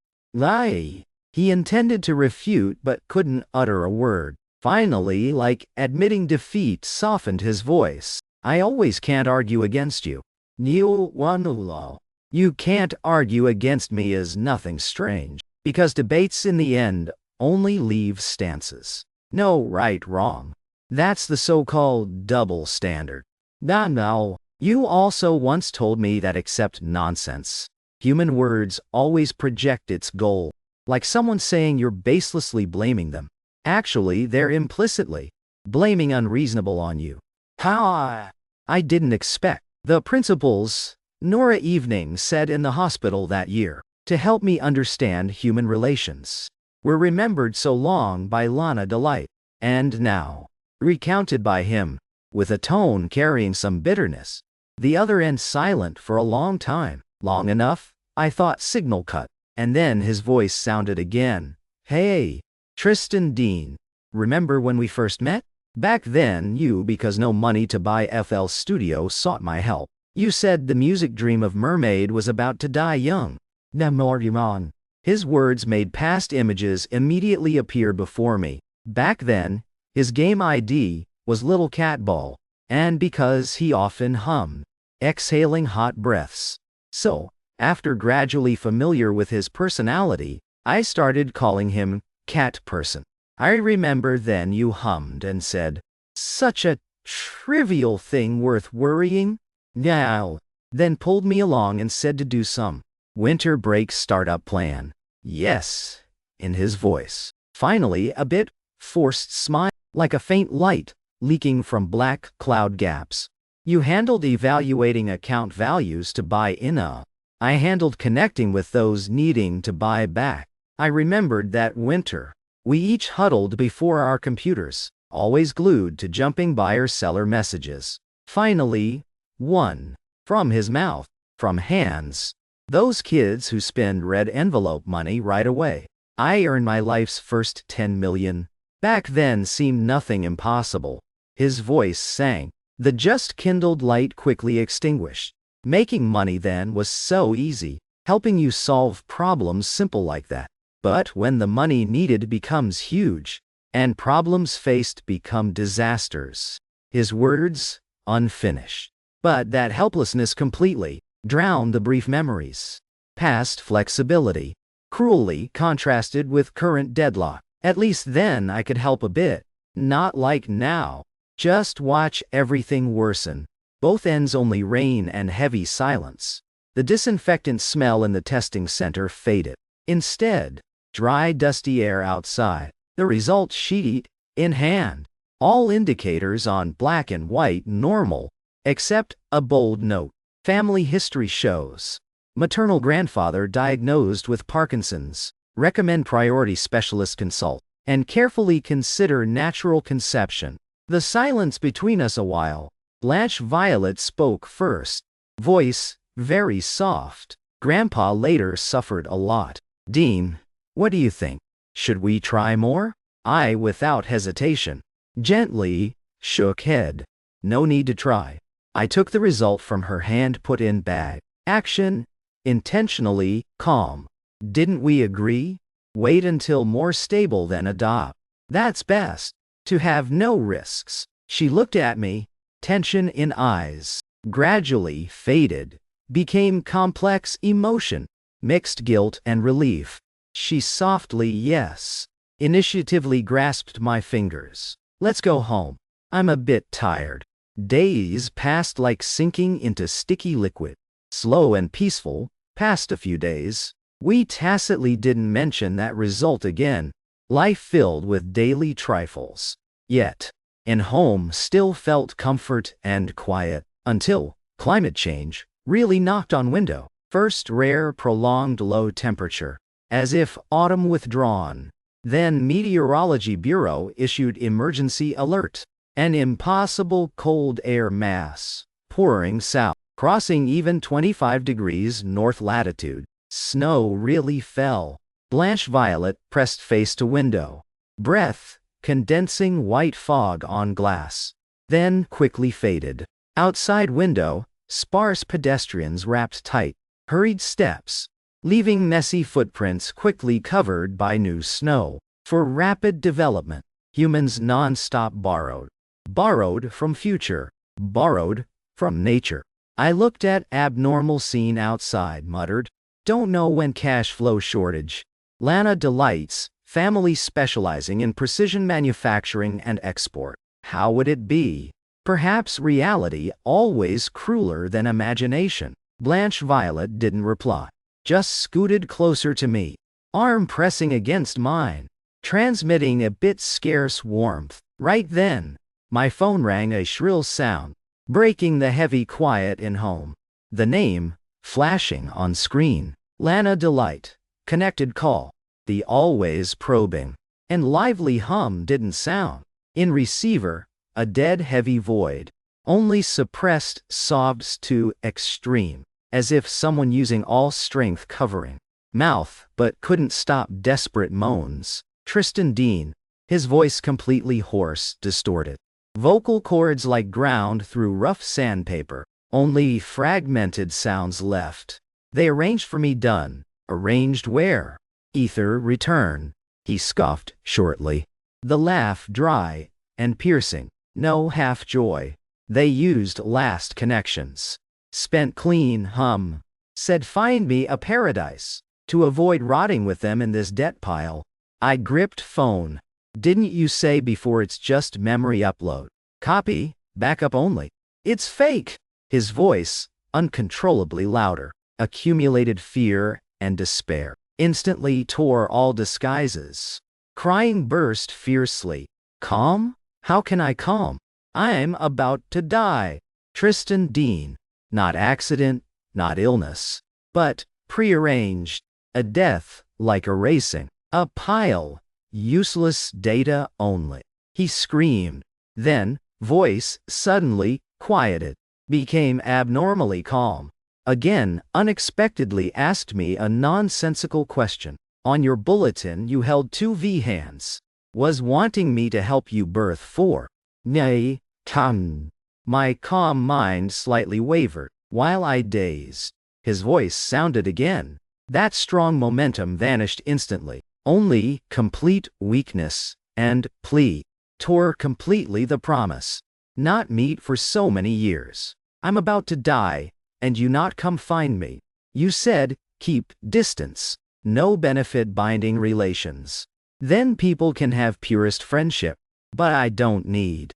He intended to refute but couldn't utter a word. Finally, like admitting defeat softened his voice. I always can't argue against you. You can't argue against me is nothing strange, because debates in the end only leave stances. No right, wrong. That's the so-called double standard. No. You also once told me that except nonsense, human words always project its goal. Like someone saying you're baselessly blaming them. Actually, they're implicitly blaming unreasonable on you. How I didn't expect. The principal's Nora evening said in the hospital that year, to help me understand human relations, were remembered so long by Lana Delight, and now recounted by him, with a tone carrying some bitterness. The other end silent for a long time, long enough, I thought signal cut, and then his voice sounded again. Hey, Tristan Dean, remember when we first met? Back then you, because no money to buy FL Studio, sought my help. You said the music dream of Mermaid was about to die young. Namorimon. His words made past images immediately appear before me. Back then, his game ID was Little Cat Ball, and because he often hummed, exhaling hot breaths. So, after gradually familiar with his personality, I started calling him Cat Person. I remember then you hummed and said, such a trivial thing worth worrying? Now, then pulled me along and said to do some winter break startup plan. Yes, in his voice. Finally, a bit forced smile, like a faint light leaking from black cloud gaps. You handled evaluating account values to buy in a. I handled connecting with those needing to buy back. I remembered that winter. We each huddled before our computers, always glued to jumping buyer-seller messages. Finally, one. From his mouth. From hands. Those kids who spend red envelope money right away. I earned my life's first 10 million. Back then seemed nothing impossible. His voice sang. The just kindled light quickly extinguished. Making money then was so easy. Helping you solve problems simple like that. But when the money needed becomes huge, and problems faced become disasters. His words, unfinished. But that helplessness completely drowned the brief memories. Past flexibility, cruelly contrasted with current deadlock. At least then I could help a bit. Not like now. Just watch everything worsen. Both ends only rain and heavy silence. The disinfectant smell in the testing center faded. Instead, dry, dusty air outside. The result sheet in hand. All indicators on black and white normal, except a bold note. Family history shows. Maternal grandfather diagnosed with Parkinson's. Recommend priority specialist consult. And carefully consider natural conception. The silence between us a while. Blanche Violet spoke first. Voice, very soft. Grandpa later suffered a lot. Dean, what do you think? Should we try more? I, without hesitation, gently shook head. No need to try. I took the result from her hand, put in bag. Action, intentionally, calm. Didn't we agree? Wait until more stable then adopt. That's best. To have no risks. She looked at me, tension in eyes. Gradually faded. Became complex emotion. Mixed guilt and relief. She softly, yes, initiatively grasped my fingers. Let's go home. I'm a bit tired. Days passed like sinking into sticky liquid. Slow and peaceful, passed a few days. We tacitly didn't mention that result again. Life filled with daily trifles. Yet, in home still felt comfort and quiet, until climate change really knocked on window. First rare prolonged low temperature. As if autumn withdrawn. Then Meteorology Bureau issued emergency alert. An impossible cold air mass, pouring south, crossing even 25 degrees north latitude. Snow really fell. Blanche Violet pressed face to window. Breath, condensing white fog on glass. Then quickly faded. Outside window, sparse pedestrians wrapped tight. Hurried steps. Leaving messy footprints quickly covered by new snow. For rapid development, humans non-stop borrowed. Borrowed from future. Borrowed from nature. I looked at abnormal scene outside, muttered. Don't know when cash flow shortage. Lana Delights, family specializing in precision manufacturing and export. How would it be? Perhaps reality always crueler than imagination. Blanche Violet didn't reply. Just scooted closer to me. arm pressing against mine, transmitting a bit scarce warmth. Right then, my phone rang a shrill sound, breaking the heavy quiet in home. The name, flashing on screen. Lana Delight. Connected call. The always probing and lively hum didn't sound. In receiver, a dead heavy void. Only suppressed sobs to extreme, as if someone using all strength covering mouth but couldn't stop desperate moans. Tristan Dean, his voice completely hoarse, distorted. Vocal cords like ground through rough sandpaper, only fragmented sounds left. They arranged for me done. Arranged where? Ether return, he scoffed shortly. The laugh dry and piercing, no half joy. They used last connections. Spent clean hum. Said find me a paradise. To avoid rotting with them in this debt pile. I gripped phone. Didn't you say before it's just memory upload? Copy, backup only. It's fake. His voice, uncontrollably louder. Accumulated fear and despair instantly tore all disguises. Crying burst fiercely. Calm? How can I calm? I'm about to die. Tristan Dean. Not accident, not illness, but prearranged. A death, like erasing. A pile. Useless data only. He screamed. Then, voice suddenly quieted. Became abnormally calm. Again, unexpectedly asked me a nonsensical question. On your bulletin you held 2 hands. Was wanting me to help you birth 4. Nay, ton. My calm mind slightly wavered, while I dazed. His voice sounded again. That strong momentum vanished instantly. Only complete weakness and plea tore completely the promise. Not meet for so many years. I'm about to die, and you not come find me. You said, keep distance. No benefit binding relations. Then people can have purest friendship. But I don't need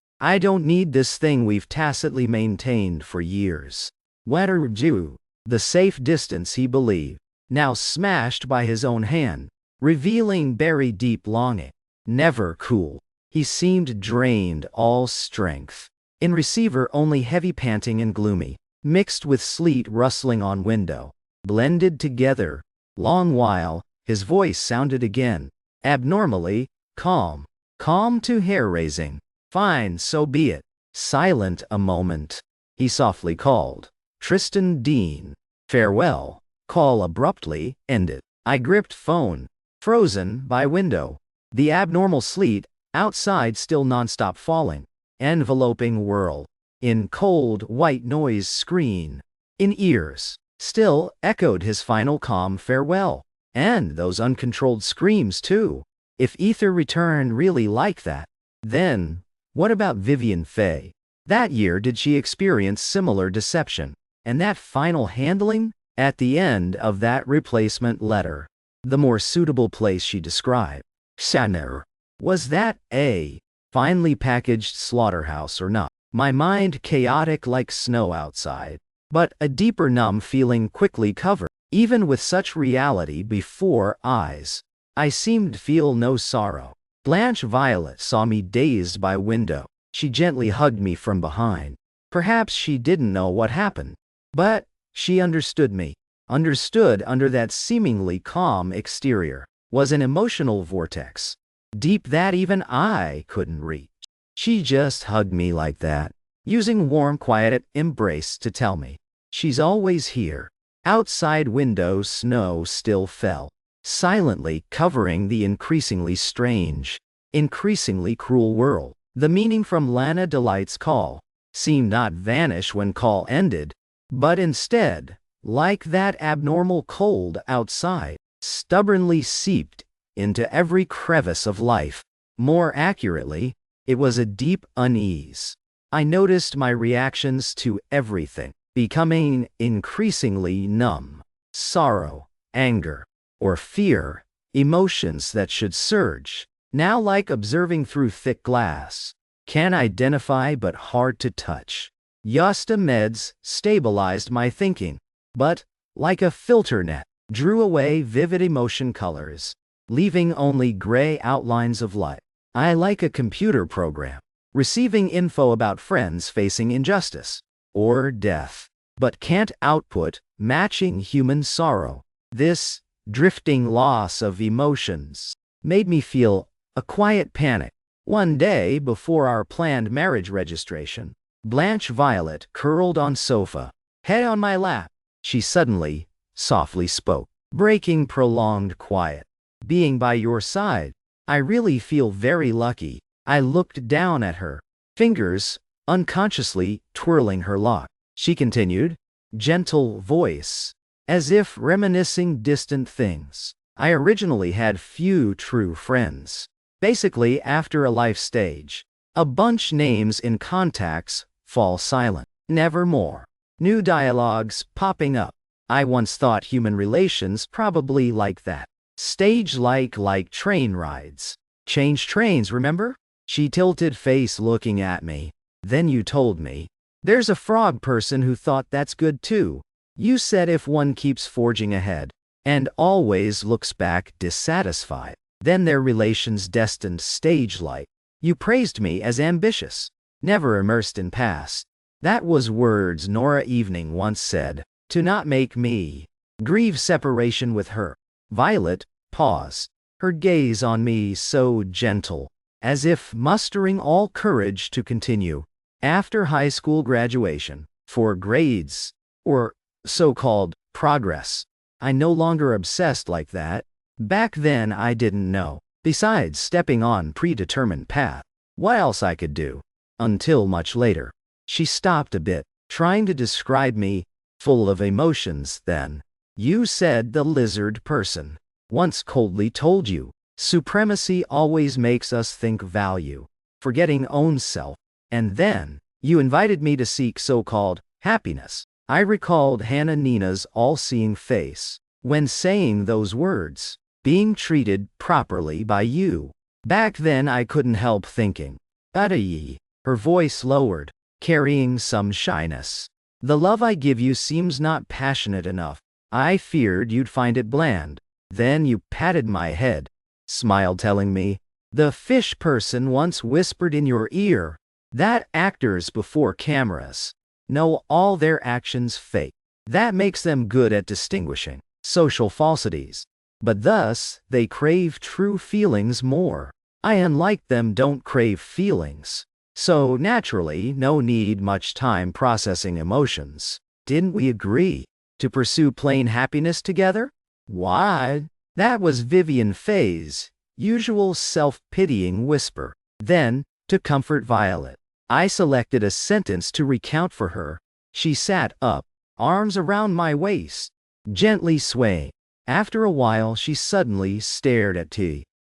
this thing we've tacitly maintained for years. Wetter Jew, the safe distance he believed, now smashed by his own hand, revealing buried deep longing. Never cool. He seemed drained all strength. In receiver only heavy panting and gloomy, mixed with sleet rustling on window, blended together. Long while, his voice sounded again, abnormally calm. Calm to hair-raising. Fine, so be it. Silent a moment. He softly called. Tristan Dean. Farewell. Call abruptly ended. I gripped phone. Frozen by window. The abnormal sleet, outside still nonstop falling. Enveloping whirl. In cold, white noise screen. In ears. Still echoed his final calm farewell. And those uncontrolled screams too. If ether returned really like that, then, what about Vivian Faye? That year did she experience similar deception? And that final handling? At the end of that replacement letter. The more suitable place she described. Saner. Was that a finely packaged slaughterhouse or not? My mind chaotic like snow outside. But a deeper numb feeling quickly covered. Even with such reality before eyes, I seemed to feel no sorrow. Blanche Violet saw me dazed by window. She gently hugged me from behind. Perhaps she didn't know what happened. But she understood me. Understood under that seemingly calm exterior was an emotional vortex. Deep that even I couldn't reach. She just hugged me like that, using warm, quiet embrace to tell me she's always here. Outside window snow still fell, silently covering the increasingly strange, increasingly cruel world. The meaning from Lana Delight's call seemed not vanish when call ended, but instead, like that abnormal cold outside, stubbornly seeped into every crevice of life. More accurately, it was a deep unease. I noticed my reactions to everything becoming increasingly numb. Sorrow, anger, or fear, emotions that should surge, now like observing through thick glass. Can identify but hard to touch. Yosta meds stabilized my thinking, but, like a filter net, drew away vivid emotion colors, leaving only gray outlines of light. I like a computer program, receiving info about friends facing injustice or death, but can't output matching human sorrow. This drifting loss of emotions made me feel a quiet panic. One day before our planned marriage registration, Blanche Violet curled on sofa, head on my lap. She suddenly, softly spoke, breaking prolonged quiet. Being by your side, I really feel very lucky. I looked down at her, fingers unconsciously twirling her lock. She continued, gentle voice, as if reminiscing distant things. I originally had few true friends. Basically, after a life stage, a bunch names in contacts fall silent. Never more. New dialogues popping up. I once thought human relations probably like that. Stage-like train rides. Change trains, remember? She tilted face looking at me. Then you told me. There's a frog person who thought that's good too. You said if one keeps forging ahead, and always looks back dissatisfied, then their relation's destined stage-like. You praised me as ambitious, never immersed in past. That was words Nora Evening once said, to not make me grieve separation with her. Violet paused, her gaze on me so gentle, as if mustering all courage to continue. After high school graduation, for grades, or so-called progress, I no longer obsessed like that. Back then I didn't know. Besides stepping on predetermined path, what else I could do. Until much later. She stopped a bit, trying to describe me, full of emotions. Then, you said the lizard person once coldly told you, supremacy always makes us think value, forgetting own self, and then, you invited me to seek so-called happiness. I recalled Hannah Nina's all-seeing face, when saying those words, being treated properly by you. Back then I couldn't help thinking, Adayi, her voice lowered, carrying some shyness. The love I give you seems not passionate enough. I feared you'd find it bland. Then you patted my head, smiled telling me, the fish person once whispered in your ear, that actors before cameras know all their actions fake. That makes them good at distinguishing social falsities. But thus, they crave true feelings more. I, unlike them, don't crave feelings. So naturally, no need much time processing emotions. Didn't we agree to pursue plain happiness together? Why? That was Vivian Faye's usual self-pitying whisper. Then, to comfort Violet, I selected a sentence to recount for her. She sat up, arms around my waist, gently swaying. After a while she suddenly stared at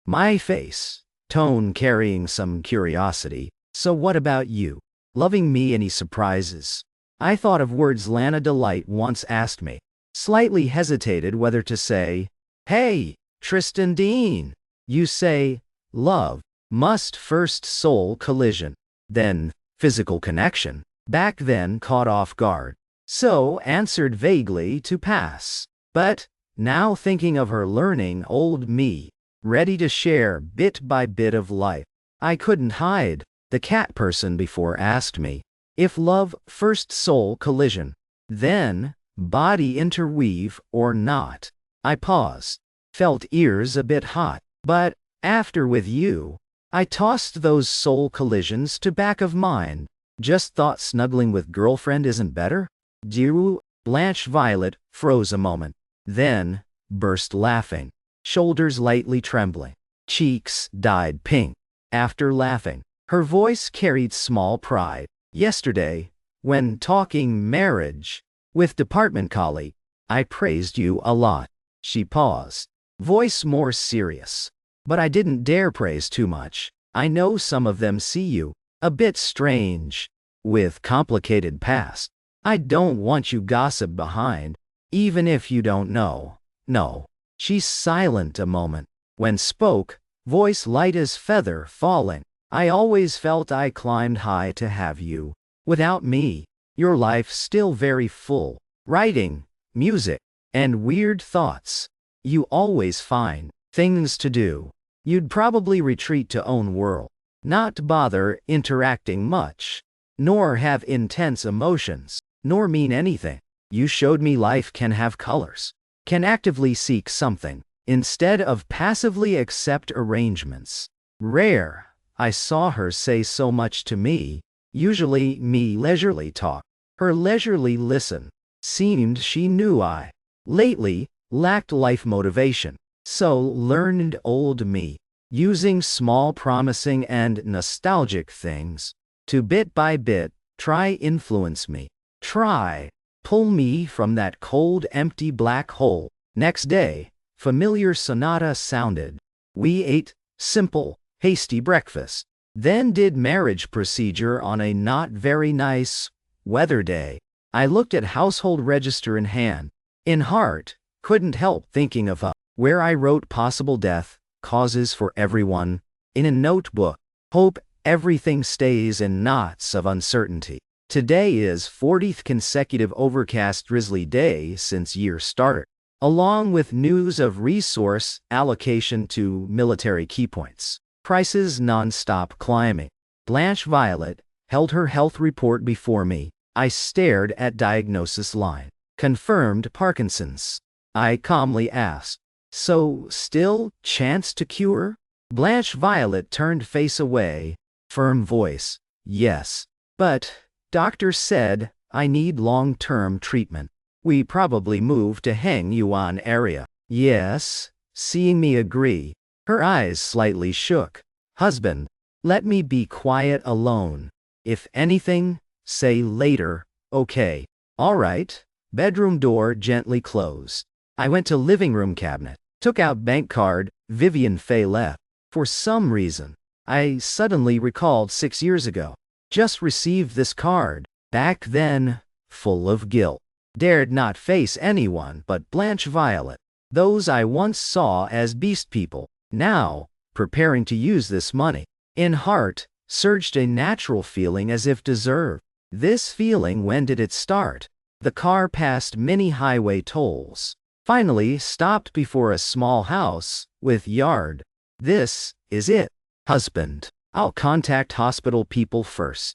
my face, tone carrying some curiosity. So what about you? Loving me, any surprises? I thought of words Lana Delight once asked me. Slightly hesitated whether to say, hey, Tristan Dean. You say, love must first soul collision, then physical connection. Back then caught off guard. So answered vaguely to pass. But now thinking of her learning old me, ready to share bit by bit of life, I couldn't hide. The cat person before asked me, if love first soul collision, then body interweave or not. I paused, felt ears a bit hot, but after with you, I tossed those soul collisions to back of mind. Just thought snuggling with girlfriend isn't better? Do? Blanche Violet froze a moment, then burst laughing, shoulders lightly trembling, cheeks dyed pink. After laughing, her voice carried small pride. Yesterday, when talking marriage with department colleague, I praised you a lot. She paused, voice more serious. But I didn't dare praise too much. I know some of them see you a bit strange, with complicated past. I don't want you gossip behind, even if you don't know. No. She's silent a moment, when spoke, voice light as feather falling. I always felt I climbed high to have you. Without me, your life still very full. Writing, music, and weird thoughts. You always find things to do. You'd probably retreat to own world, not bother interacting much, nor have intense emotions, nor mean anything. You showed me life can have colors, can actively seek something, instead of passively accept arrangements. Rare, I saw her say so much to me, usually me leisurely talk. Her leisurely listen, seemed she knew I, lately, lacked life motivation. So learned old me, using small promising and nostalgic things, to bit by bit, try influence me, try, pull me from that cold empty black hole. Next day, familiar sonata sounded. We ate, simple, hasty breakfast, then did marriage procedure on a not very nice, weather day. I looked at household register in hand, in heart, couldn't help thinking of where I wrote possible death, causes for everyone, in a notebook. Hope everything stays in knots of uncertainty. Today is 40th consecutive overcast drizzly day since year started, along with news of resource allocation to military keypoints. Prices non-stop climbing. Blanche Violet held her health report before me. I stared at diagnosis line. Confirmed Parkinson's. I calmly asked, so still chance to cure? Blanche Violet turned face away, firm voice, yes. But, doctor said, I need long-term treatment. We probably move to Heng Yuan area. Yes, seeing me agree. Her eyes slightly shook. Husband, let me be quiet alone. If anything, say later, okay. All right. Bedroom door gently closed. I went to living room cabinet, took out bank card, Vivian Fay left. For some reason, I suddenly recalled 6 years ago. Just received this card. Back then, full of guilt. Dared not face anyone but Blanche Violet. Those I once saw as beast people. Now, preparing to use this money. In heart, surged a natural feeling as if deserved. This feeling, when did it start? The car passed many highway tolls. Finally stopped before a small house, with yard. This is it. Husband, I'll contact hospital people first.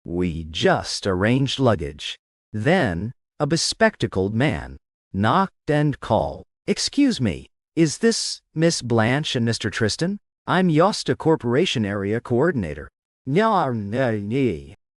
We just arranged luggage. Then, a bespectacled man knocked and called. Excuse me, is this Miss Blanche and Mr. Tristan? I'm Yosta Corporation Area Coordinator.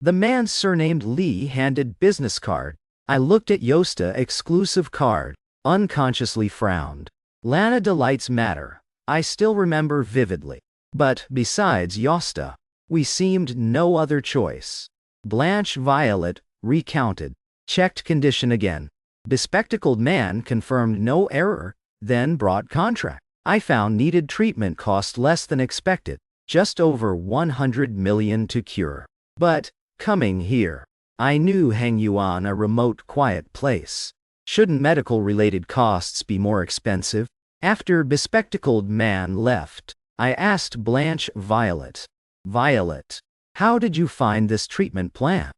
The man surnamed Lee handed business card. I looked at Yosta exclusive card, unconsciously frowned. Lana delights matter. I still remember vividly. But, besides Yosta, we seemed no other choice. Blanche Violet recounted. Checked condition again. Bespectacled man confirmed no error, then brought contract. I found needed treatment cost less than expected, just over 100 million to cure. But, coming here, I knew Heng Yuan a remote quiet place. Shouldn't medical-related costs be more expensive? After bespectacled man left, I asked Blanche Violet. Violet, how did you find this treatment plan?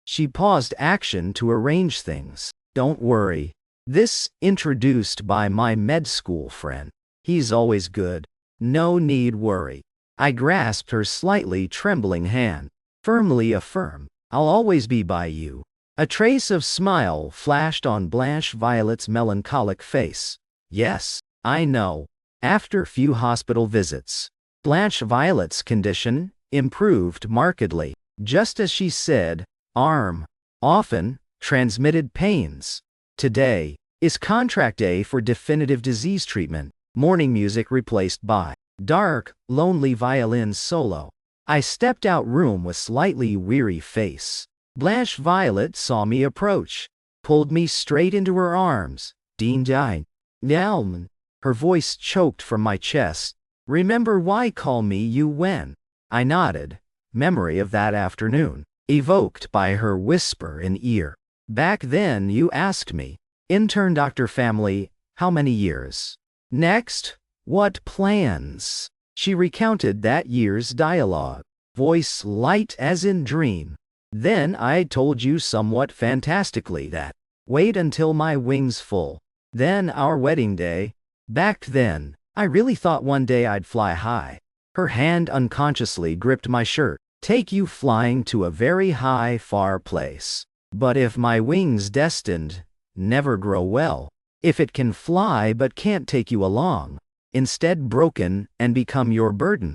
She paused action to arrange things. Don't worry. This introduced by my med school friend. He's always good. No need worry. I grasped her slightly trembling hand. Firmly affirm. I'll always be by you. A trace of smile flashed on Blanche Violet's melancholic face. Yes, I know. After few hospital visits, Blanche Violet's condition improved markedly. Just as she said, arm, often, transmitted pains. Today is contract day for definitive disease treatment. Morning music replaced by dark, lonely violin solo. I stepped out room with slightly weary face. Blanche Violet saw me approach, pulled me straight into her arms. Dean Dine. Nelman. Her voice choked from my chest. Remember why call me you when? I nodded. Memory of that afternoon, evoked by her whisper in ear. Back then you asked me, intern doctor family, how many years? Next, what plans? She recounted that year's dialogue, voice light as in dream. Then I told you somewhat fantastically that, wait until my wings full. Then our wedding day. Back then, I really thought one day I'd fly high. Her hand unconsciously gripped my shirt. Take you flying to a very high, far place. But if my wings destined, never grow well. If it can fly but can't take you along, instead broken and become your burden.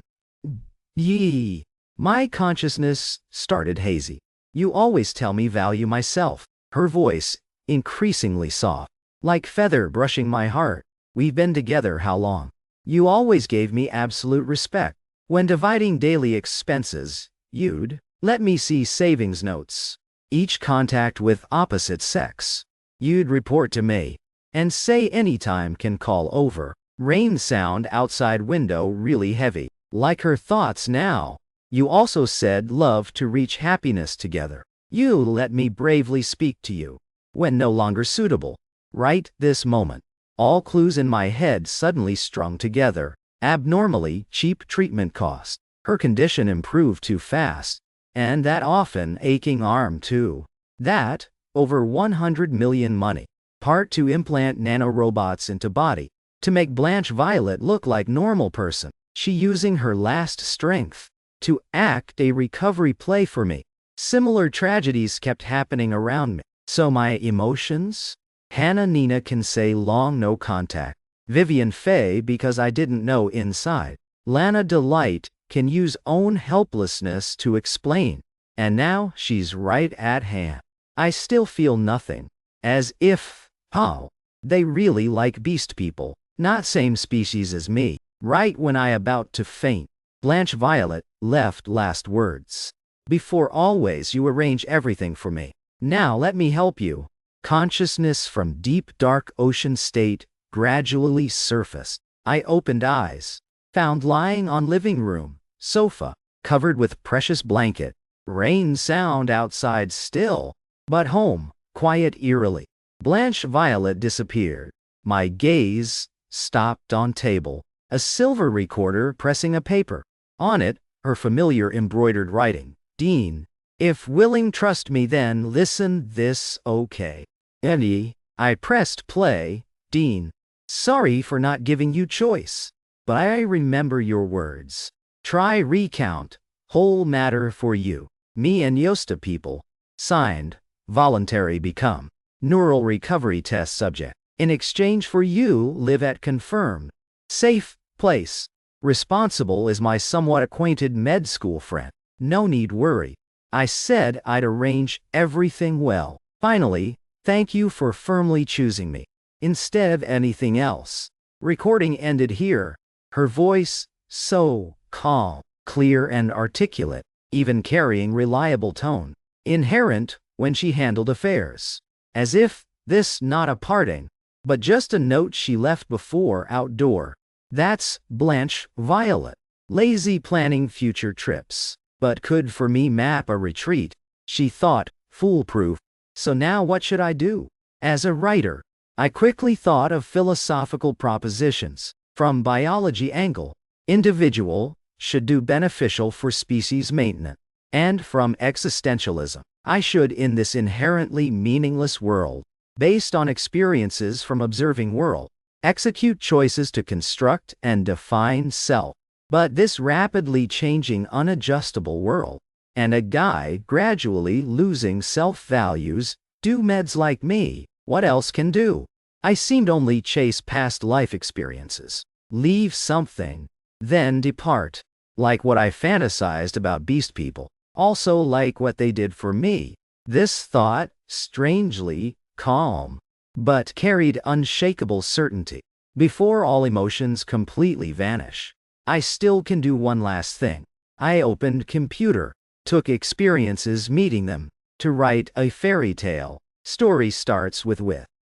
Yee. My consciousness started hazy. You always tell me value myself. Her voice, increasingly soft, like feather brushing my heart. We've been together how long? You always gave me absolute respect. When dividing daily expenses, you'd let me see savings notes. Each contact with opposite sex, you'd report to me and say anytime can call over. Rain sound outside window really heavy. Like her thoughts now. You also said love to reach happiness together. You let me bravely speak to you when no longer suitable. Right this moment. All clues in my head suddenly strung together. Abnormally cheap treatment cost. Her condition improved too fast. And that often aching arm too. That, over 100 million money. Part to implant nanorobots into body. To make Blanche Violet look like normal person. She using her last strength. To act a recovery play for me. Similar tragedies kept happening around me. So my emotions? Hannah Nina can say long no contact. Vivian Faye because I didn't know inside. Lana Delight can use own helplessness to explain. And now she's right at hand. I still feel nothing. As if, oh, they really like beast people. Not same species as me. Right when I about to faint. Blanche Violet left last words. Before always you arrange everything for me. Now let me help you. Consciousness from deep dark ocean state gradually surfaced. I opened eyes. Found lying on living room sofa, covered with precious blanket. Rain sound outside still, but home, quiet eerily. Blanche Violet disappeared. My gaze stopped on table. A silver recorder pressing a paper. On it, her familiar embroidered writing. Dean, if willing trust me then listen this okay. Eddie, I pressed play. Dean, sorry for not giving you choice. But I remember your words. Try recount. Whole matter for you. Me and Yosta people. Signed. Voluntary become. Neural recovery test subject. In exchange for you live at confirmed. Safe place. Responsible is my somewhat acquainted med school friend. No need worry. I said I'd arrange everything well. Finally, thank you for firmly choosing me. Instead of anything else. Recording ended here. Her voice, so calm, clear and articulate, even carrying reliable tone. Inherent when she handled affairs. As if this not a parting, but just a note she left before outdoor. That's Blanche Violet. Lazy planning future trips. But could for me map a retreat. She thought, foolproof. So now what should I do? As a writer, I quickly thought of philosophical propositions. From biology angle, individual should do beneficial for species maintenance. And from existentialism, I should in this inherently meaningless world, based on experiences from observing world, execute choices to construct and define self. But this rapidly changing unadjustable world, and a guy gradually losing self-values, do meds like me, what else can do? I seemed only chase past life experiences, leave something, then depart. Like what I fantasized about beast people, also like what they did for me. This thought, strangely calm, but carried unshakable certainty. Before all emotions completely vanish, I still can do one last thing. I opened computer, took experiences meeting them, to write a fairy tale. Story starts with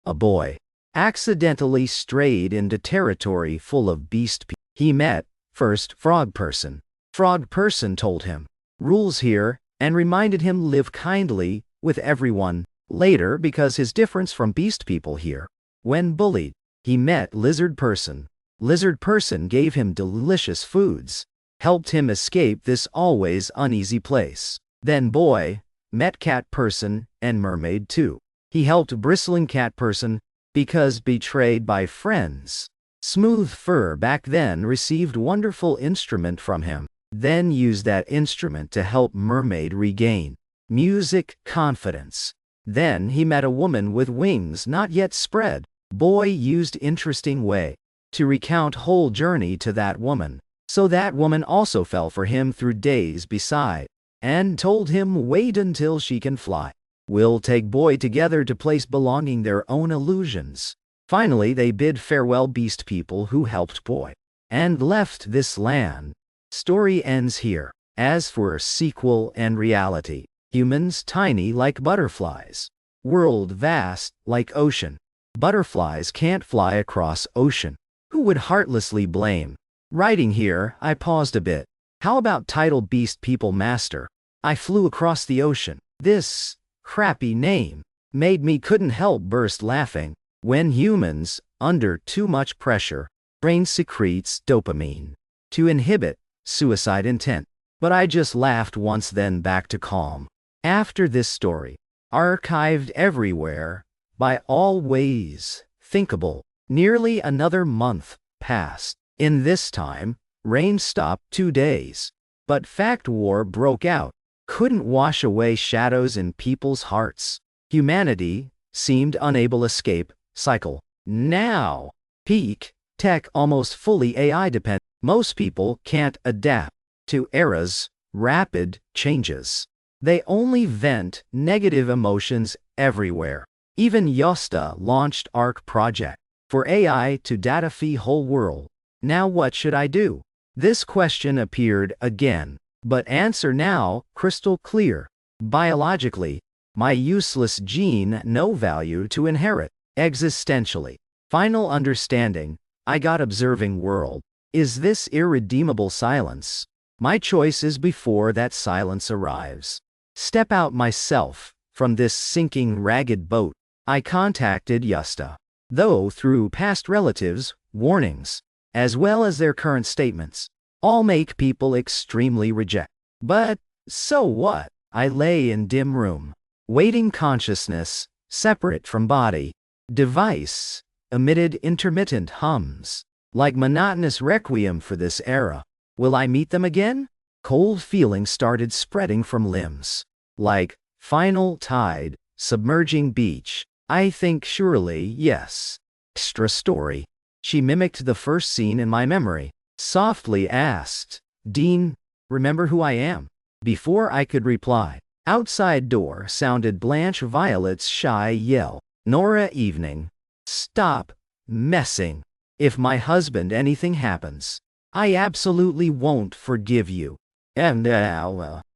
a boy accidentally strayed into territory full of beast people. He met, first, Frog Person. Frog Person told him rules here and reminded him live kindly with everyone. Later, because his difference from beast people here, when bullied, he met Lizard Person. Lizard Person gave him delicious foods, helped him escape this always uneasy place. Then boy met cat person and mermaid too. He helped bristling cat person because betrayed by friends. Smooth fur back then received wonderful instrument from him, then used that instrument to help mermaid regain music confidence. Then he met a woman with wings not yet spread. Boy used interesting way to recount whole journey to that woman. So that woman also fell for him through days beside, and told him wait until she can fly. We'll take boy together to place belonging their own illusions. Finally they bid farewell beast people who helped boy, and left this land. Story ends here. As for sequel and reality, humans tiny like butterflies. World vast like ocean. Butterflies can't fly across ocean. Who would heartlessly blame? Writing here, I paused a bit. How about title Beast People Master? I flew across the ocean. This crappy name made me couldn't help burst laughing. When humans, under too much pressure, brain secretes dopamine to inhibit suicide intent. But I just laughed once then back to calm. After this story, archived everywhere, by all ways thinkable, nearly another month passed. In this time, rain stopped 2 days. But fact war broke out, couldn't wash away shadows in people's hearts. Humanity seemed unable escape cycle. Now, peak tech almost fully AI dependent. Most people can't adapt to era's rapid changes. They only vent negative emotions everywhere. Even Yosta launched ARC project for AI to data fee whole world. Now what should I do? This question appeared again, but answer now crystal clear. Biologically, my useless gene no value to inherit. Existentially, final understanding, I got observing world. Is this irredeemable silence? My choice is before that silence arrives. Step out myself from this sinking ragged boat. I contacted Yusta, though through past relatives, warnings, as well as their current statements, all make people extremely reject. But so what? I lay in dim room, waiting consciousness, separate from body. Device emitted intermittent hums, like monotonous requiem for this era. Will I meet them again? Cold feelings started spreading from limbs, like final tide, submerging beach. I think surely yes. Extra story. She mimicked the first scene in my memory, softly asked, Dean, remember who I am? Before I could reply, outside door sounded Blanche Violet's shy yell. Nora evening. Stop messing. If my husband anything happens, I absolutely won't forgive you. And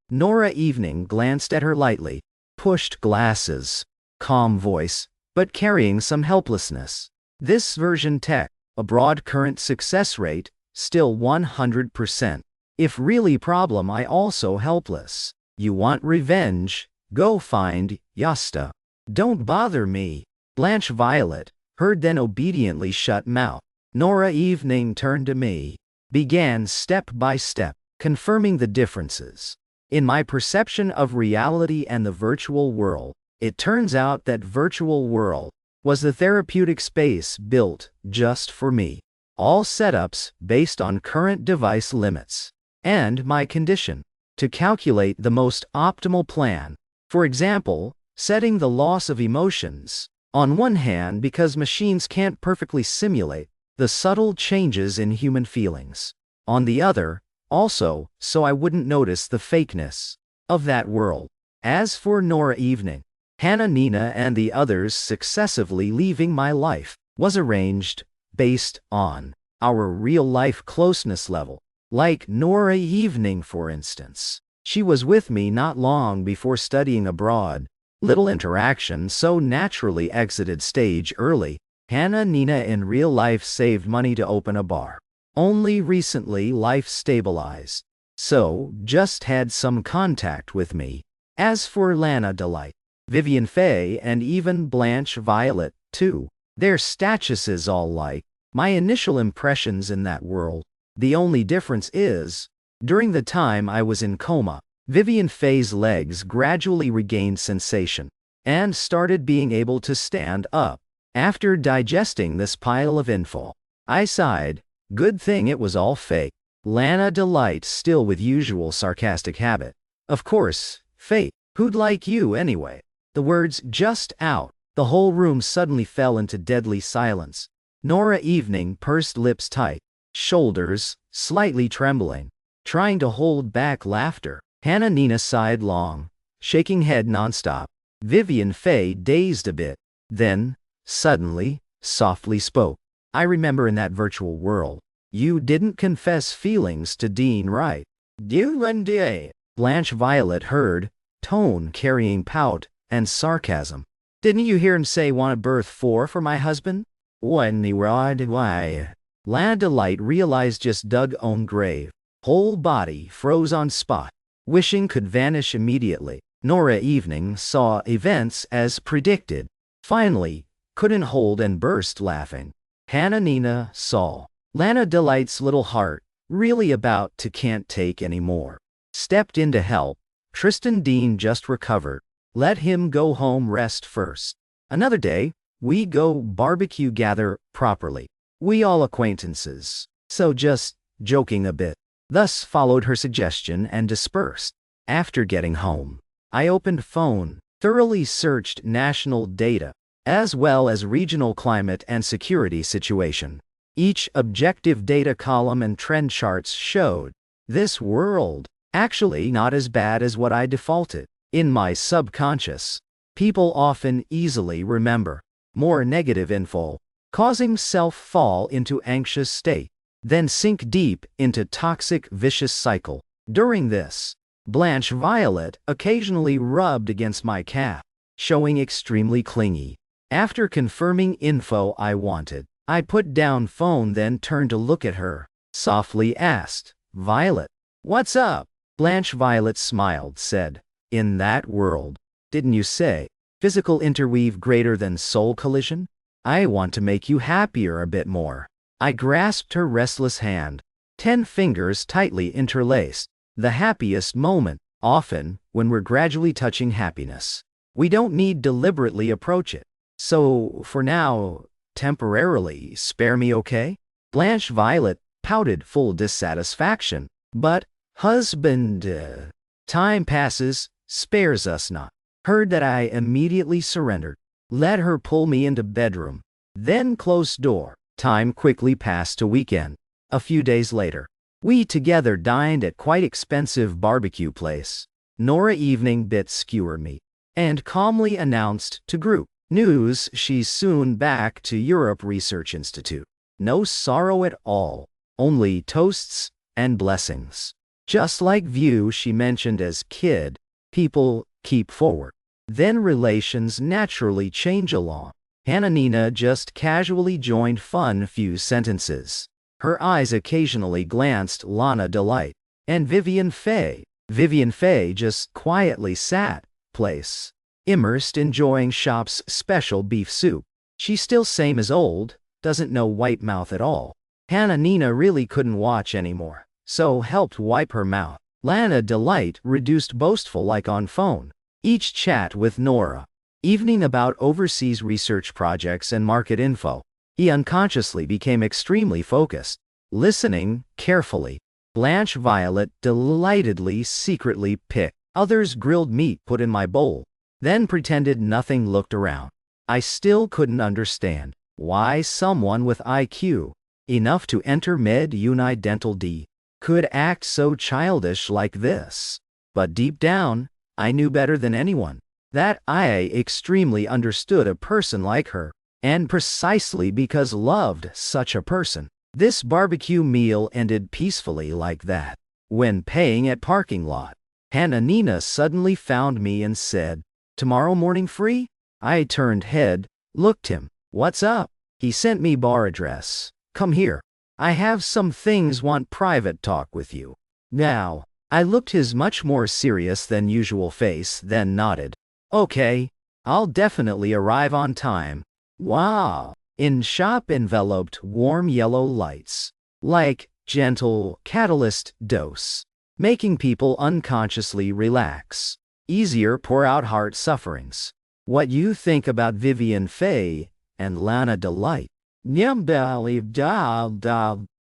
Nora evening glanced at her lightly, pushed glasses, calm voice, but carrying some helplessness. This version tech, a broad current success rate, still 100%. If really problem I also helpless. You want revenge? Go find Yasta. Don't bother me. Blanche Violet, heard then obediently shut mouth. Nora evening turned to me, began step by step, confirming the differences in my perception of reality and the virtual world. It turns out that virtual world was the therapeutic space built just for me. All setups based on current device limits and my condition to calculate the most optimal plan. For example, setting the loss of emotions. On one hand, because machines can't perfectly simulate the subtle changes in human feelings. On the other, also, so I wouldn't notice the fakeness of that world. As for Nora evening, Hannah, Nina and the others successively leaving my life was arranged based on our real-life closeness level. Like Nora evening, for instance. She was with me not long before studying abroad. Little interaction, so naturally exited stage early. Hannah, Nina in real life saved money to open a bar. Only recently life stabilized. So, just had some contact with me. As for Lana Delight, Vivian Faye and even Blanche Violet, too. Their statuses all like my initial impressions in that world. The only difference is, during the time I was in coma, Vivian Faye's legs gradually regained sensation and started being able to stand up. After digesting this pile of info, I sighed. Good thing it was all fake. Lana Delight still with usual sarcastic habit. Of course, fake. Who'd like you anyway? The words just out. The whole room suddenly fell into deadly silence. Nora Evening pursed lips tight, shoulders slightly trembling, trying to hold back laughter. Hannah Nina sighed long, shaking head nonstop. Vivian Faye dazed a bit, then, suddenly, softly spoke. I remember in that virtual world, you didn't confess feelings to Dean, right? You and D. Blanche Violet heard, tone carrying pout and sarcasm. Didn't you hear him say want to birth 4 for my husband? When he rod why? Lana Delight realized just dug own grave. Whole body froze on spot, wishing could vanish immediately. Nora Evening saw events as predicted. Finally, couldn't hold and burst laughing. Hannah Nina saw. Lana Delight's little heart, really about to can't take any more. Stepped in to help. Tristan Dean just recovered. Let him go home rest first. Another day, we go barbecue gather properly. We all acquaintances. So just joking a bit. Thus followed her suggestion and dispersed. After getting home, I opened phone, thoroughly searched national data, as well as regional climate and security situation. Each objective data column and trend charts showed this world actually not as bad as what I defaulted. In my subconscious, people often easily remember more negative info, causing self-fall into anxious state, then sink deep into toxic vicious cycle. During this, Blanche Violet occasionally rubbed against my calf, showing extremely clingy. After confirming info I wanted, I put down phone then turned to look at her, softly asked, Violet, what's up? Blanche Violet smiled, said, in that world, didn't you say, physical interweave greater than soul collision? I want to make you happier a bit more. I grasped her restless hand, 10 fingers tightly interlaced. The happiest moment, often, when we're gradually touching happiness. We don't need deliberately approach it. So, for now, temporarily, spare me, okay? Blanche Violet pouted full dissatisfaction. But, husband, time passes, spares us not. Heard that I immediately surrendered. Let her pull me into bedroom. Then closed door. Time quickly passed to weekend. A few days later, we together dined at quite expensive barbecue place. Nora Evening bit skewer meat and calmly announced to group news she's soon back to Europe Research Institute. No sorrow at all, only toasts and blessings. Just like view she mentioned as kid, people keep forward. Then relations naturally change along. Hannah Nina just casually joined fun few sentences. Her eyes occasionally glanced Lana Delight and Vivian Faye. Vivian Faye just quietly sat, place, immersed enjoying shop's special beef soup. She's still same as old, doesn't know white mouth at all. Hannah Nina really couldn't watch anymore, so helped wipe her mouth. Lana Delight reduced boastful like on phone. Each chat with Nora Evening about overseas research projects and market info. He unconsciously became extremely focused, listening carefully. Blanche Violet delightedly secretly picked others' grilled meat put in my bowl, then pretended nothing looked around. I still couldn't understand why someone with IQ enough to enter Med-Uni Dental D could act so childish like this. But deep down, I knew better than anyone that I extremely understood a person like her. And precisely because loved such a person, this barbecue meal ended peacefully like that. When paying at parking lot, Hannah Nina suddenly found me and said, tomorrow morning free? I turned head, looked him. What's up? He sent me bar address. Come here. I have some things want private talk with you. Now, I looked his much more serious than usual face, then nodded. Okay, I'll definitely arrive on time. Wow. In shop enveloped warm yellow lights. Like gentle catalyst dose. making people unconsciously relax. Easier pour out heart sufferings. What you think about Vivian Faye and Lana Delight?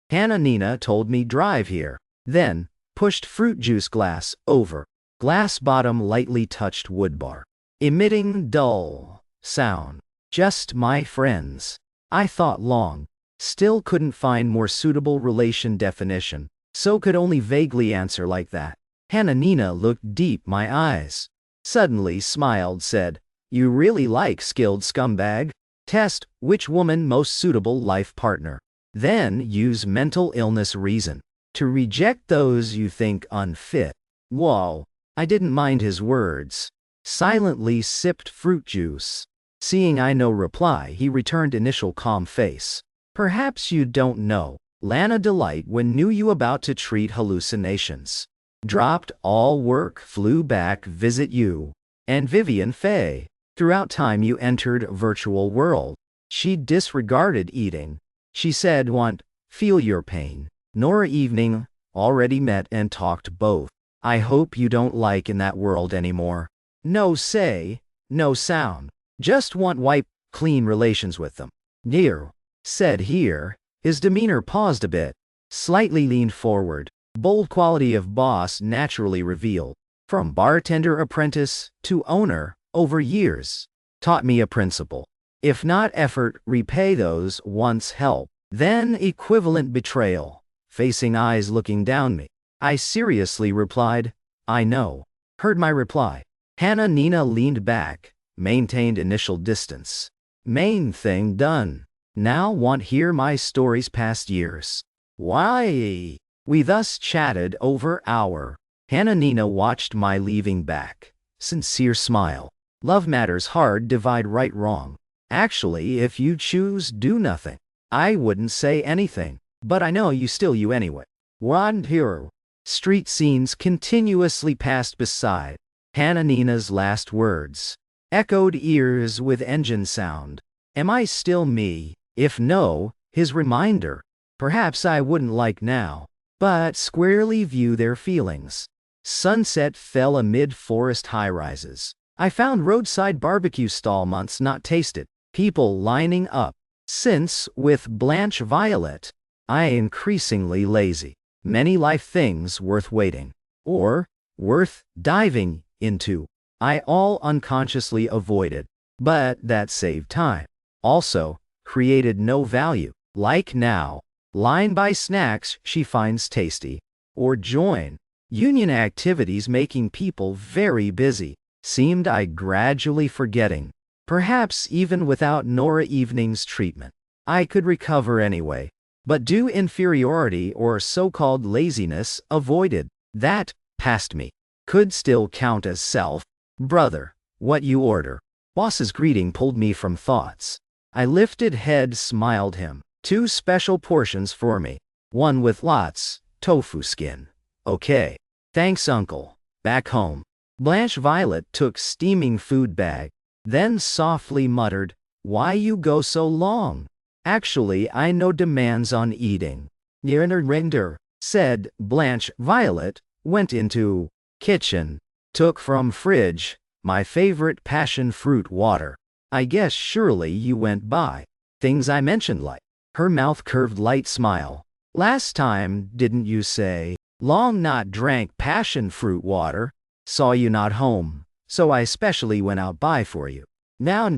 Hannah Nina told me drive here. Then, pushed fruit juice glass over. Glass bottom lightly touched wood bar, emitting dull sound. Just my friends. I thought long. Still couldn't find more suitable relation definition, so could only vaguely answer like that. Hannah Nina looked deep my eyes. Suddenly smiled, said, "You really like skilled scumbag? Test which woman most suitable life partner. Then use mental illness reason to reject those you think unfit." Whoa, I didn't mind his words. Silently sipped fruit juice. Seeing I no reply, he returned initial calm face. "Perhaps you don't know. Lana Delight when knew you about to treat hallucinations. Dropped all work, flew back visit you. And Vivian Faye. Throughout time you entered virtual world. She disregarded eating. She said want, feel your pain. Nor evening, already met and talked both. I hope you don't like in that world anymore. No say, no sound. Just want wipe, clean relations with them. Near, said here, his demeanor paused a bit, slightly leaned forward, bold quality of boss naturally revealed. From bartender apprentice to owner, over years, taught me a principle. If not effort, repay those once helped. Then equivalent betrayal, facing eyes looking down me. I seriously replied, "I know." Heard my reply. Hannah Nina leaned back, maintained initial distance. Main thing done. Now want hear my stories past years. Why? We thus chatted over hour. Hannah Nina watched my leaving back. Sincere smile. Love matters hard divide right wrong. Actually, if you choose do nothing. I wouldn't say anything. But I know you still you anyway. One hero. Street scenes continuously passed beside. Hannah Nina's last words echoed ears with engine sound. Am I still me? If no, his reminder. Perhaps I wouldn't like now, but squarely view their feelings. Sunset fell amid forest high-rises. I found roadside barbecue stall months not tasted. People lining up. Since, with Blanche Violet, I increasingly lazy. Many life things worth waiting. Or, worth diving into. I all unconsciously avoided. But that saved time. Also, created no value. Like now. Line by snacks she finds tasty. Or join. Union activities making people very busy. Seemed I gradually forgetting. Perhaps even without Nora Evening's treatment. I could recover anyway. But due inferiority or so-called laziness avoided. That, past me. Could still count as self. Brother, what you order? Boss's greeting pulled me from thoughts. I lifted head smiled him. 2 special portions for me. One with lots, tofu skin. Okay. Thanks uncle. Back home. Blanche Violet took steaming food bag. Then softly muttered, "Why you go so long? Actually I no demands on eating." "Render," said Blanche Violet, went into kitchen, took from fridge, my favorite passion fruit water. "I guess surely you went by things I mentioned like." Her mouth curved light smile. "Last time, didn't you say, long not drank passion fruit water? Saw you not home, so I specially went out buy for you." Now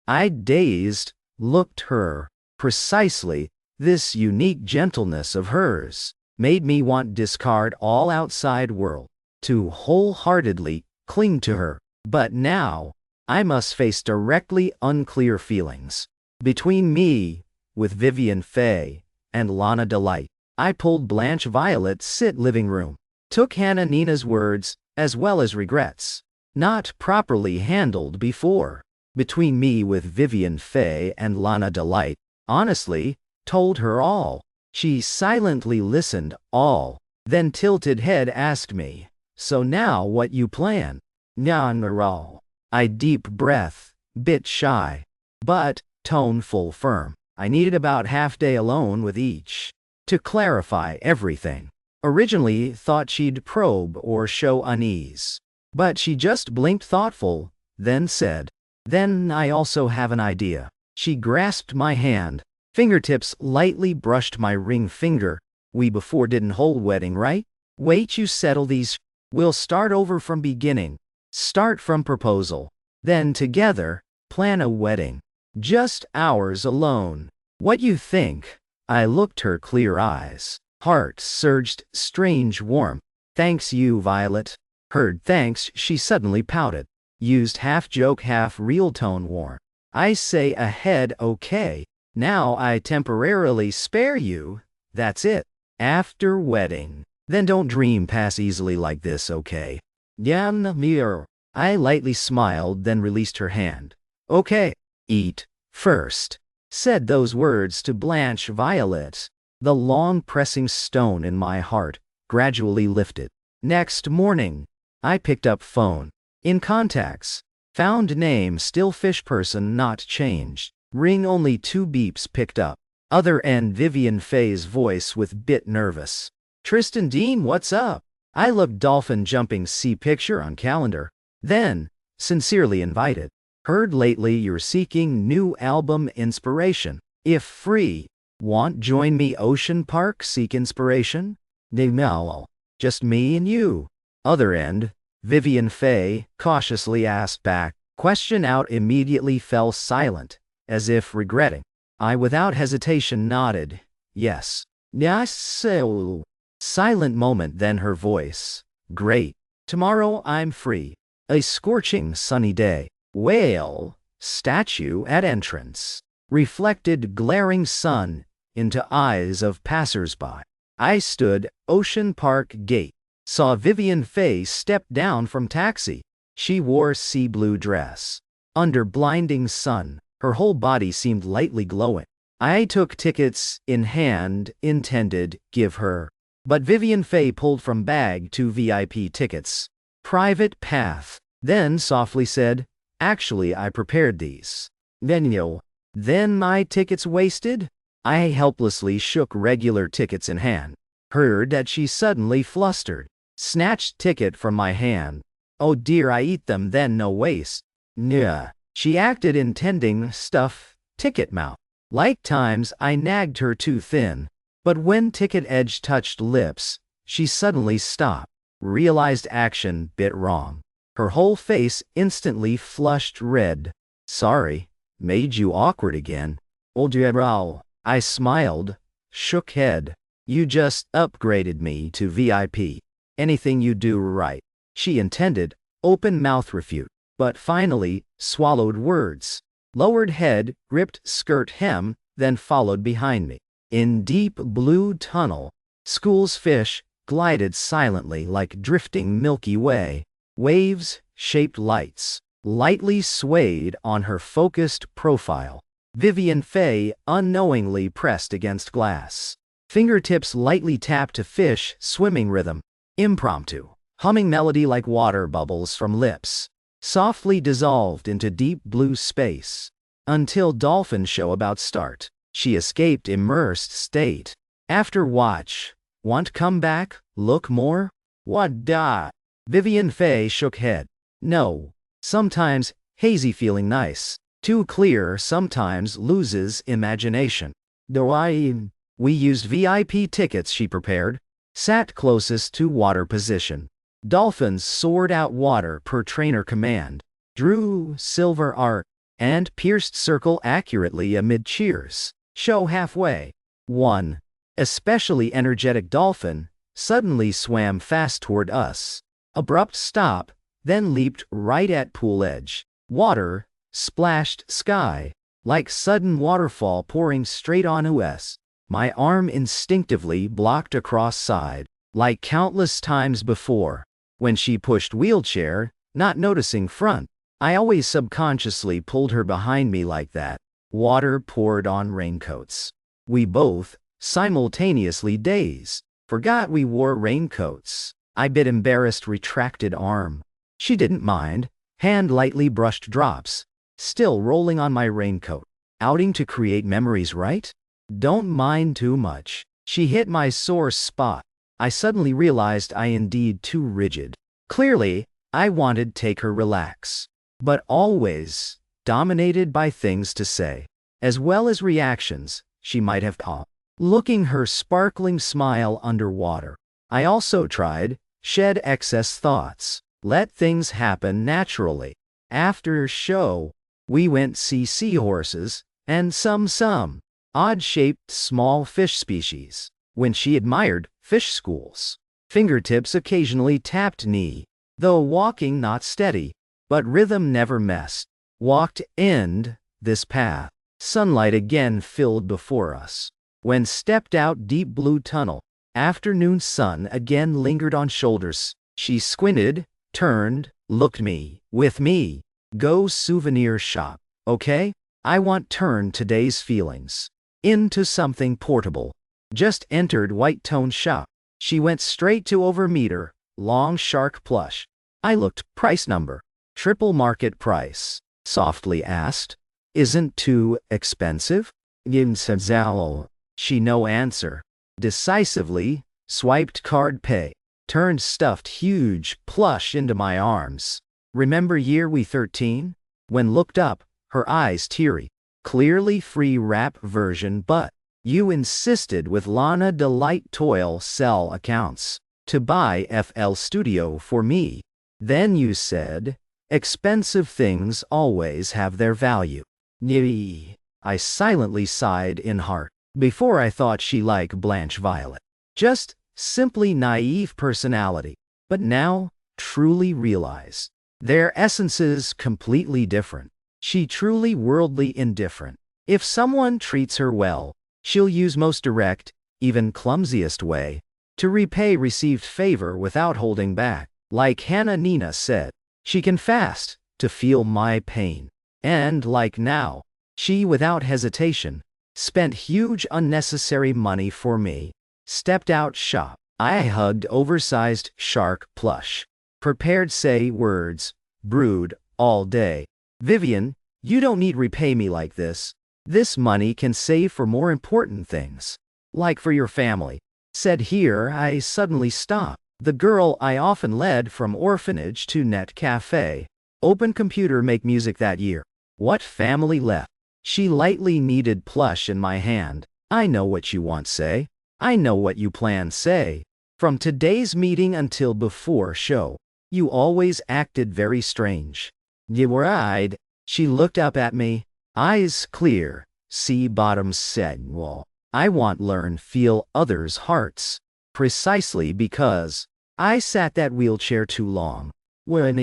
I dazed, looked her, precisely, this unique gentleness of hers, made me want discard all outside world, to wholeheartedly cling to her. But now, I must face directly unclear feelings. Between me, with Vivian Faye, and Lana Delight, I pulled Blanche Violet sit living room. Took Hannah Nina's words, as well as regrets. Not properly handled before. Between me with Vivian Faye and Lana Delight, honestly, told her all. She silently listened, all. Then tilted head asked me, "So now what you plan?" "Nyanmaral." I deep breath, bit shy. But, tone full firm. I needed about half day alone with each. To clarify everything. Originally thought she'd probe or show unease. But she just blinked thoughtful, then said, "Then I also have an idea." She grasped my hand. Fingertips lightly brushed my ring finger. "We before didn't hold wedding, right? Wait you settle these. We'll start over from beginning. Start from proposal. Then together, plan a wedding. Just ours alone. What you think?" I looked her clear eyes. Heart surged strange warmth. "Thanks you, Violet." Heard thanks, she suddenly pouted. Used half joke half real tone warm. "I say ahead okay. Now I temporarily spare you. That's it. After wedding. Then don't dream pass easily like this, okay?" "Yan mir." I lightly smiled, then released her hand. "Okay. Eat first." Said those words to blanch Violet. The long pressing stone in my heart gradually lifted. Next morning, I picked up phone. In contacts. Found name still fish person not changed. Ring only 2 beeps picked up. Other end Vivian Faye's voice with bit nervous. "Tristan Dean, what's up?" I looked dolphin jumping see picture on calendar. Then, sincerely invited. "Heard lately you're seeking new album inspiration. If free, want join me Ocean Park seek inspiration?" "No, just me and you." Other end, Vivian Faye cautiously asked back. Question out immediately fell silent, as if regretting. I without hesitation nodded. Yes. Yes, so. Silent moment, then her voice. "Great. Tomorrow I'm free. A scorching sunny day. Whale statue at entrance. Reflected glaring sun into eyes of passers-by." I stood Ocean Park gate. Saw Vivian Faye step down from taxi. She wore sea blue dress. Under blinding sun, her whole body seemed lightly glowing. I took tickets in hand, intended give her. But Vivian Faye pulled from bag 2 VIP tickets. Private path. Then softly said, "Actually, I prepared these." Then my tickets wasted? I helplessly shook regular tickets in hand. Heard that she suddenly flustered. Snatched ticket from my hand. "Oh dear, I eat them then no waste." Nya. She acted intending stuff, ticket mouth. Like times I nagged her too thin. But when ticket edge touched lips, she suddenly stopped. Realized action bit wrong. Her whole face instantly flushed red. "Sorry, made you awkward again." "Oldiebrau." I smiled, shook head. "You just upgraded me to VIP. Anything you do right." She intended, open mouth refute, but finally, swallowed words. Lowered head, gripped skirt hem, then followed behind me. In deep blue tunnel, school's fish glided silently like drifting Milky Way. Waves, shaped lights, lightly swayed on her focused profile. Vivian Faye unknowingly pressed against glass. Fingertips lightly tapped to fish swimming rhythm. Impromptu. Humming melody like water bubbles from lips. Softly dissolved into deep blue space. Until dolphin show about start. She escaped immersed state. After watch. Want come back? Look more? What da? Vivian Faye shook head. "No. Sometimes, hazy feeling nice. Too clear sometimes loses imagination." We used VIP tickets she prepared. Sat closest to water position. Dolphins soared out water per trainer command. Drew silver arc and pierced circle accurately amid cheers. Show halfway. One especially energetic dolphin suddenly swam fast toward us. Abrupt stop, then leaped right at pool edge. Water splashed sky like sudden waterfall pouring straight on us. My arm instinctively blocked across side, like countless times before. When she pushed wheelchair, not noticing front, I always subconsciously pulled her behind me like that. Water poured on raincoats. We both, simultaneously dazed, forgot we wore raincoats. I bit embarrassed retracted arm. She didn't mind, hand lightly brushed drops, still rolling on my raincoat. Outing to create memories, right? Don't mind too much. She hit my sore spot. I suddenly realized I indeed too rigid. Clearly, I wanted to take her relax, but always dominated by things to say, as well as reactions she might have caught. Looking her sparkling smile underwater, I also tried, shed excess thoughts, let things happen naturally. After show, we went see seahorses, and some odd-shaped small fish species. When she admired fish schools, fingertips occasionally tapped knee, though walking not steady, but rhythm never messed. Walked in this path, sunlight again filled before us. When stepped out deep blue tunnel, afternoon sun again lingered on shoulders. She squinted, turned, looked me, with me. Go souvenir shop, okay? I want turn today's feelings into something portable. Just entered white tone shop. She went straight to over meter, long shark plush. I looked, price number. Triple market price. Softly asked, isn't too expensive? She no answer. Decisively, swiped card pay. Turned stuffed huge plush into my arms. Remember year we 13? When looked up, her eyes teary. Clearly free rap version, but you insisted with Lana Delight toil sell accounts to buy FL Studio for me. Then you said, expensive things always have their value. Nhi. I silently sighed in heart. Before I thought she like Blanche Violet. Just simply naive personality. But now, truly realize. Their essences completely different. She truly worldly indifferent. If someone treats her well, she'll use most direct, even clumsiest way, to repay received favor without holding back. Like Hannah Nina said, she can fast to feel my pain. And like now, she without hesitation, spent huge unnecessary money for me. Stepped out shop. I hugged oversized shark plush. Prepared say words, brood, all day. Vivian, you don't need repay me like this. This money can save for more important things. Like for your family. Said here I suddenly stopped. The girl I often led from orphanage to net cafe. Open computer make music that year. What family left? She lightly kneaded plush in my hand. I know what you want say. I know what you plan say. From today's meeting until before show, you always acted very strange. You were eyed. She looked up at me, eyes clear, sea bottom said, well, I want learn feel others' hearts. Precisely because I sat that wheelchair too long. When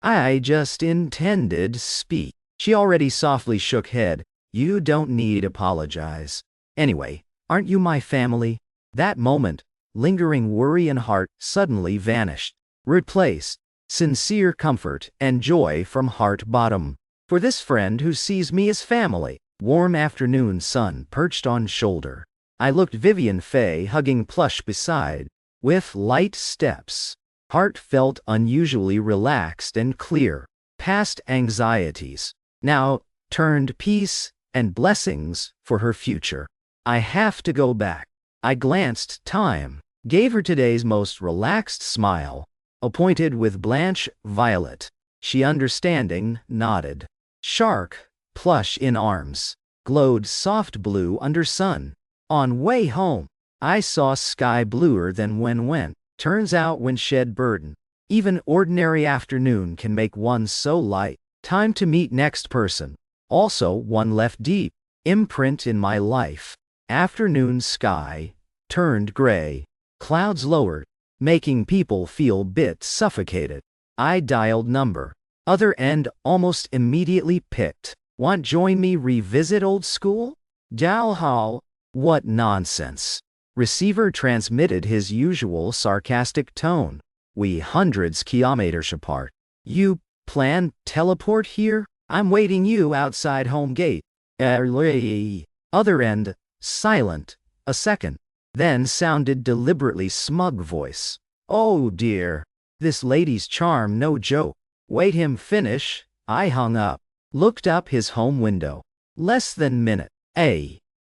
I just intended speak. She already softly shook head. You don't need apologize. Anyway, aren't you my family? That moment, lingering worry and heart suddenly vanished. Replaced, sincere comfort and joy from heart bottom. For this friend who sees me as family. Warm afternoon sun perched on shoulder. I looked Vivian Faye hugging plush beside. With light steps. Heart felt unusually relaxed and clear. Past anxieties. Now, turned peace and blessings for her future. I have to go back. I glanced time, gave her today's most relaxed smile, appointed with Blanche Violet. She understanding, nodded. Shark, plush in arms, glowed soft blue under sun. On way home, I saw sky bluer than when went. Turns out when shed burden, even ordinary afternoon can make one so light. Time to meet next person. Also one left deep imprint in my life. Afternoon sky turned gray. Clouds lowered, making people feel bit suffocated. I dialed number. Other end almost immediately picked. Want join me revisit old school? Dial hall. What nonsense. Receiver transmitted his usual sarcastic tone. We hundreds kilometers apart. You plan teleport here? I'm waiting you outside home gate. Other end, silent, a second. Then sounded deliberately smug voice. Oh dear. This lady's charm no joke. Wait him finish. I hung up. Looked up his home window. Less than minute.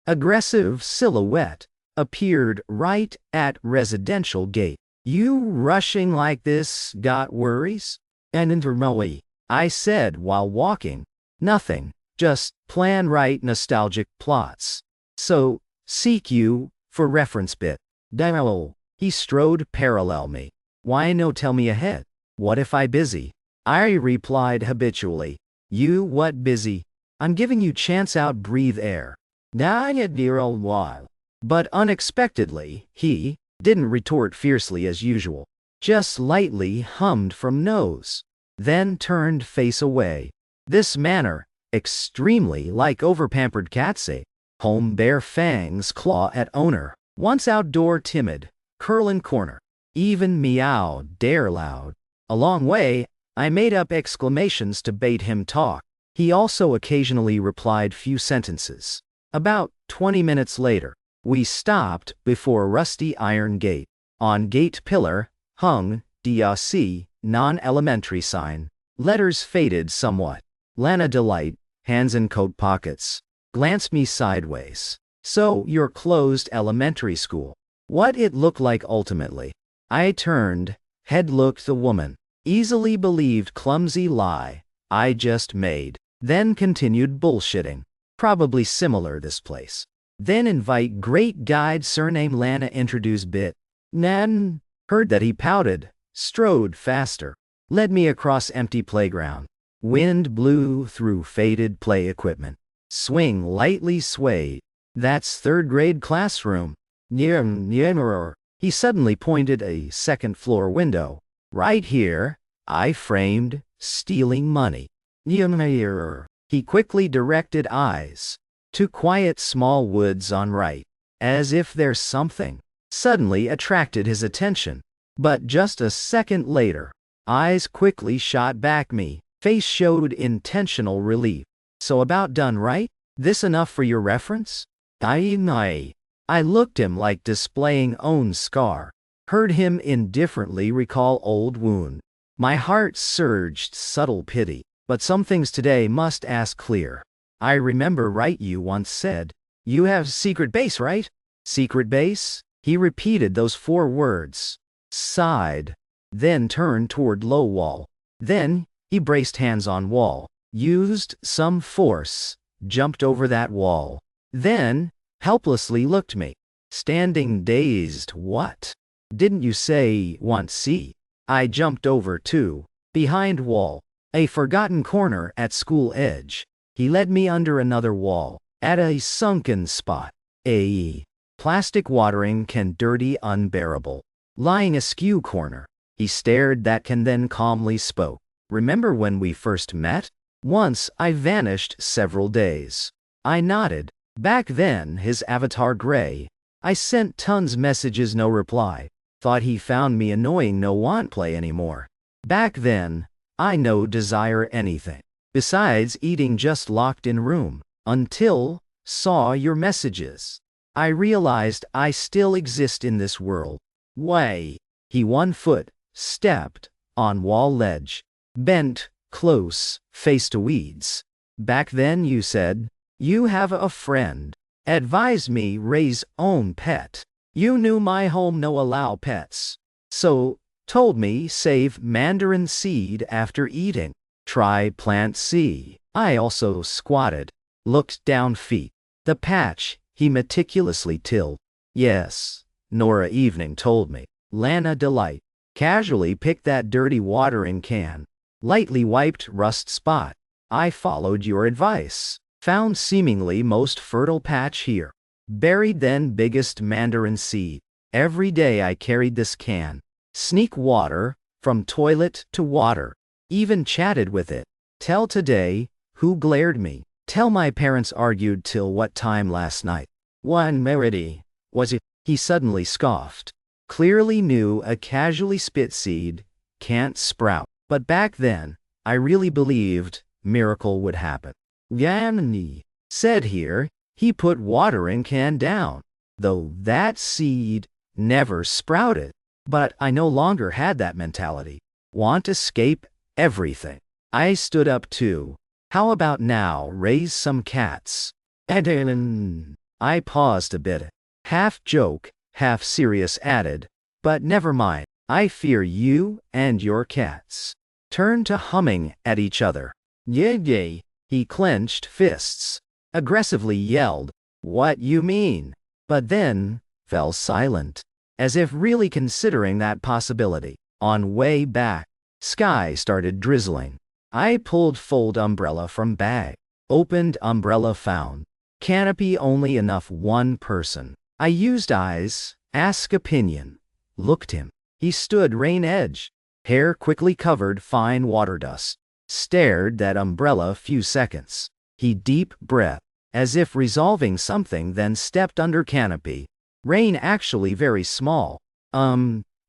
Aggressive silhouette. appeared right at residential gate. You rushing like this got worries? And intermally, I said while walking. Nothing, just plan right nostalgic plots. So, seek you, for reference bit. Dial. He strode parallel me. Why no tell me ahead? What if I busy? I replied habitually. You what busy? I'm giving you chance out breathe air. Nah ya dear old while. But unexpectedly, he didn't retort fiercely as usual. Just lightly hummed from nose. Then turned face away. This manner, extremely like overpampered catse. Home bare fangs claw at owner. Once outdoor timid, curl in corner. Even meow dare loud. A long way, I made up exclamations to bait him talk. He also occasionally replied few sentences. About 20 minutes later, we stopped before a rusty iron gate. On gate pillar, hung, DRC, non-elementary sign. Letters faded somewhat. Lana Delight, hands in coat pockets. Glanced me sideways. So, you're closed elementary school. What it looked like ultimately. I turned, head looked the woman. Easily believed clumsy lie I just made. Then continued bullshitting. Probably similar this place. Then invite great guide surname Lana introduce bit. Nan, heard that he pouted, strode faster. Led me across empty playground. Wind blew through faded play equipment. Swing lightly swayed. That's third grade classroom. Near. He suddenly pointed a second floor window. Right here, I framed, stealing money. Near. He quickly directed eyes to quiet small woods on right, as if there's something. Suddenly attracted his attention. But just a second later, eyes quickly shot back me. Face showed intentional relief. So about done right? This enough for your reference? I looked him like displaying own scar. Heard him indifferently recall old wound. My heart surged subtle pity. But some things today must ask clear. I remember right you once said, you have secret base, right? Secret base? He repeated those 4 words. Sighed. Then turned toward low wall. Then, he braced hands on wall. Used some force. Jumped over that wall. Then, helplessly looked me. Standing dazed. What? Didn't you say want see? I jumped over too. Behind wall. A forgotten corner at school edge. He led me under another wall. At a sunken spot. A plastic watering can dirty unbearable. Lying askew corner. He stared that can then calmly spoke. Remember when we first met? Once I vanished several days. I nodded. Back then his avatar gray. I sent tons messages no reply. Thought he found me annoying no want play anymore. Back then, I no desire anything. Besides eating just locked in room. Until, saw your messages. I realized I still exist in this world. Way. He 1 foot, stepped, on wall ledge. Bent, close, face to weeds. Back then you said, you have a friend. Advised me raise own pet. You knew my home no allow pets. So, told me save mandarin seed after eating. Try plant C. I also squatted. Looked down feet. The patch, he meticulously tilled. Yes, Nora Evening told me. Lana Delight. Casually picked that dirty watering can. Lightly wiped rust spot. I followed your advice. Found seemingly most fertile patch here. Buried then biggest mandarin seed. Every day I carried this can. Sneak water, from toilet to water. Even chatted with it. Tell today, who glared me. Tell my parents argued till what time last night. One merity, was it? He suddenly scoffed. Clearly knew a casually spit seed can't sprout. But back then, I really believed miracle would happen. Yanni said here, he put watering can down. Though that seed never sprouted. But I no longer had that mentality. Want to escape everything. I stood up too. How about now raise some cats? I paused a bit. half joke, half serious added, but never mind, I fear you and your cats. Turned to humming at each other. Yay! He clenched fists, aggressively yelled, "What you mean?" But then fell silent, as if really considering that possibility. On way back, sky started drizzling. I pulled fold umbrella from bag. Opened umbrella found. Canopy only enough one person. I used eyes, ask opinion. Looked him. He stood rain edge. Hair quickly covered fine water dust. Stared that umbrella few seconds. He deep breath, as if resolving something, then stepped under canopy. Rain actually very small.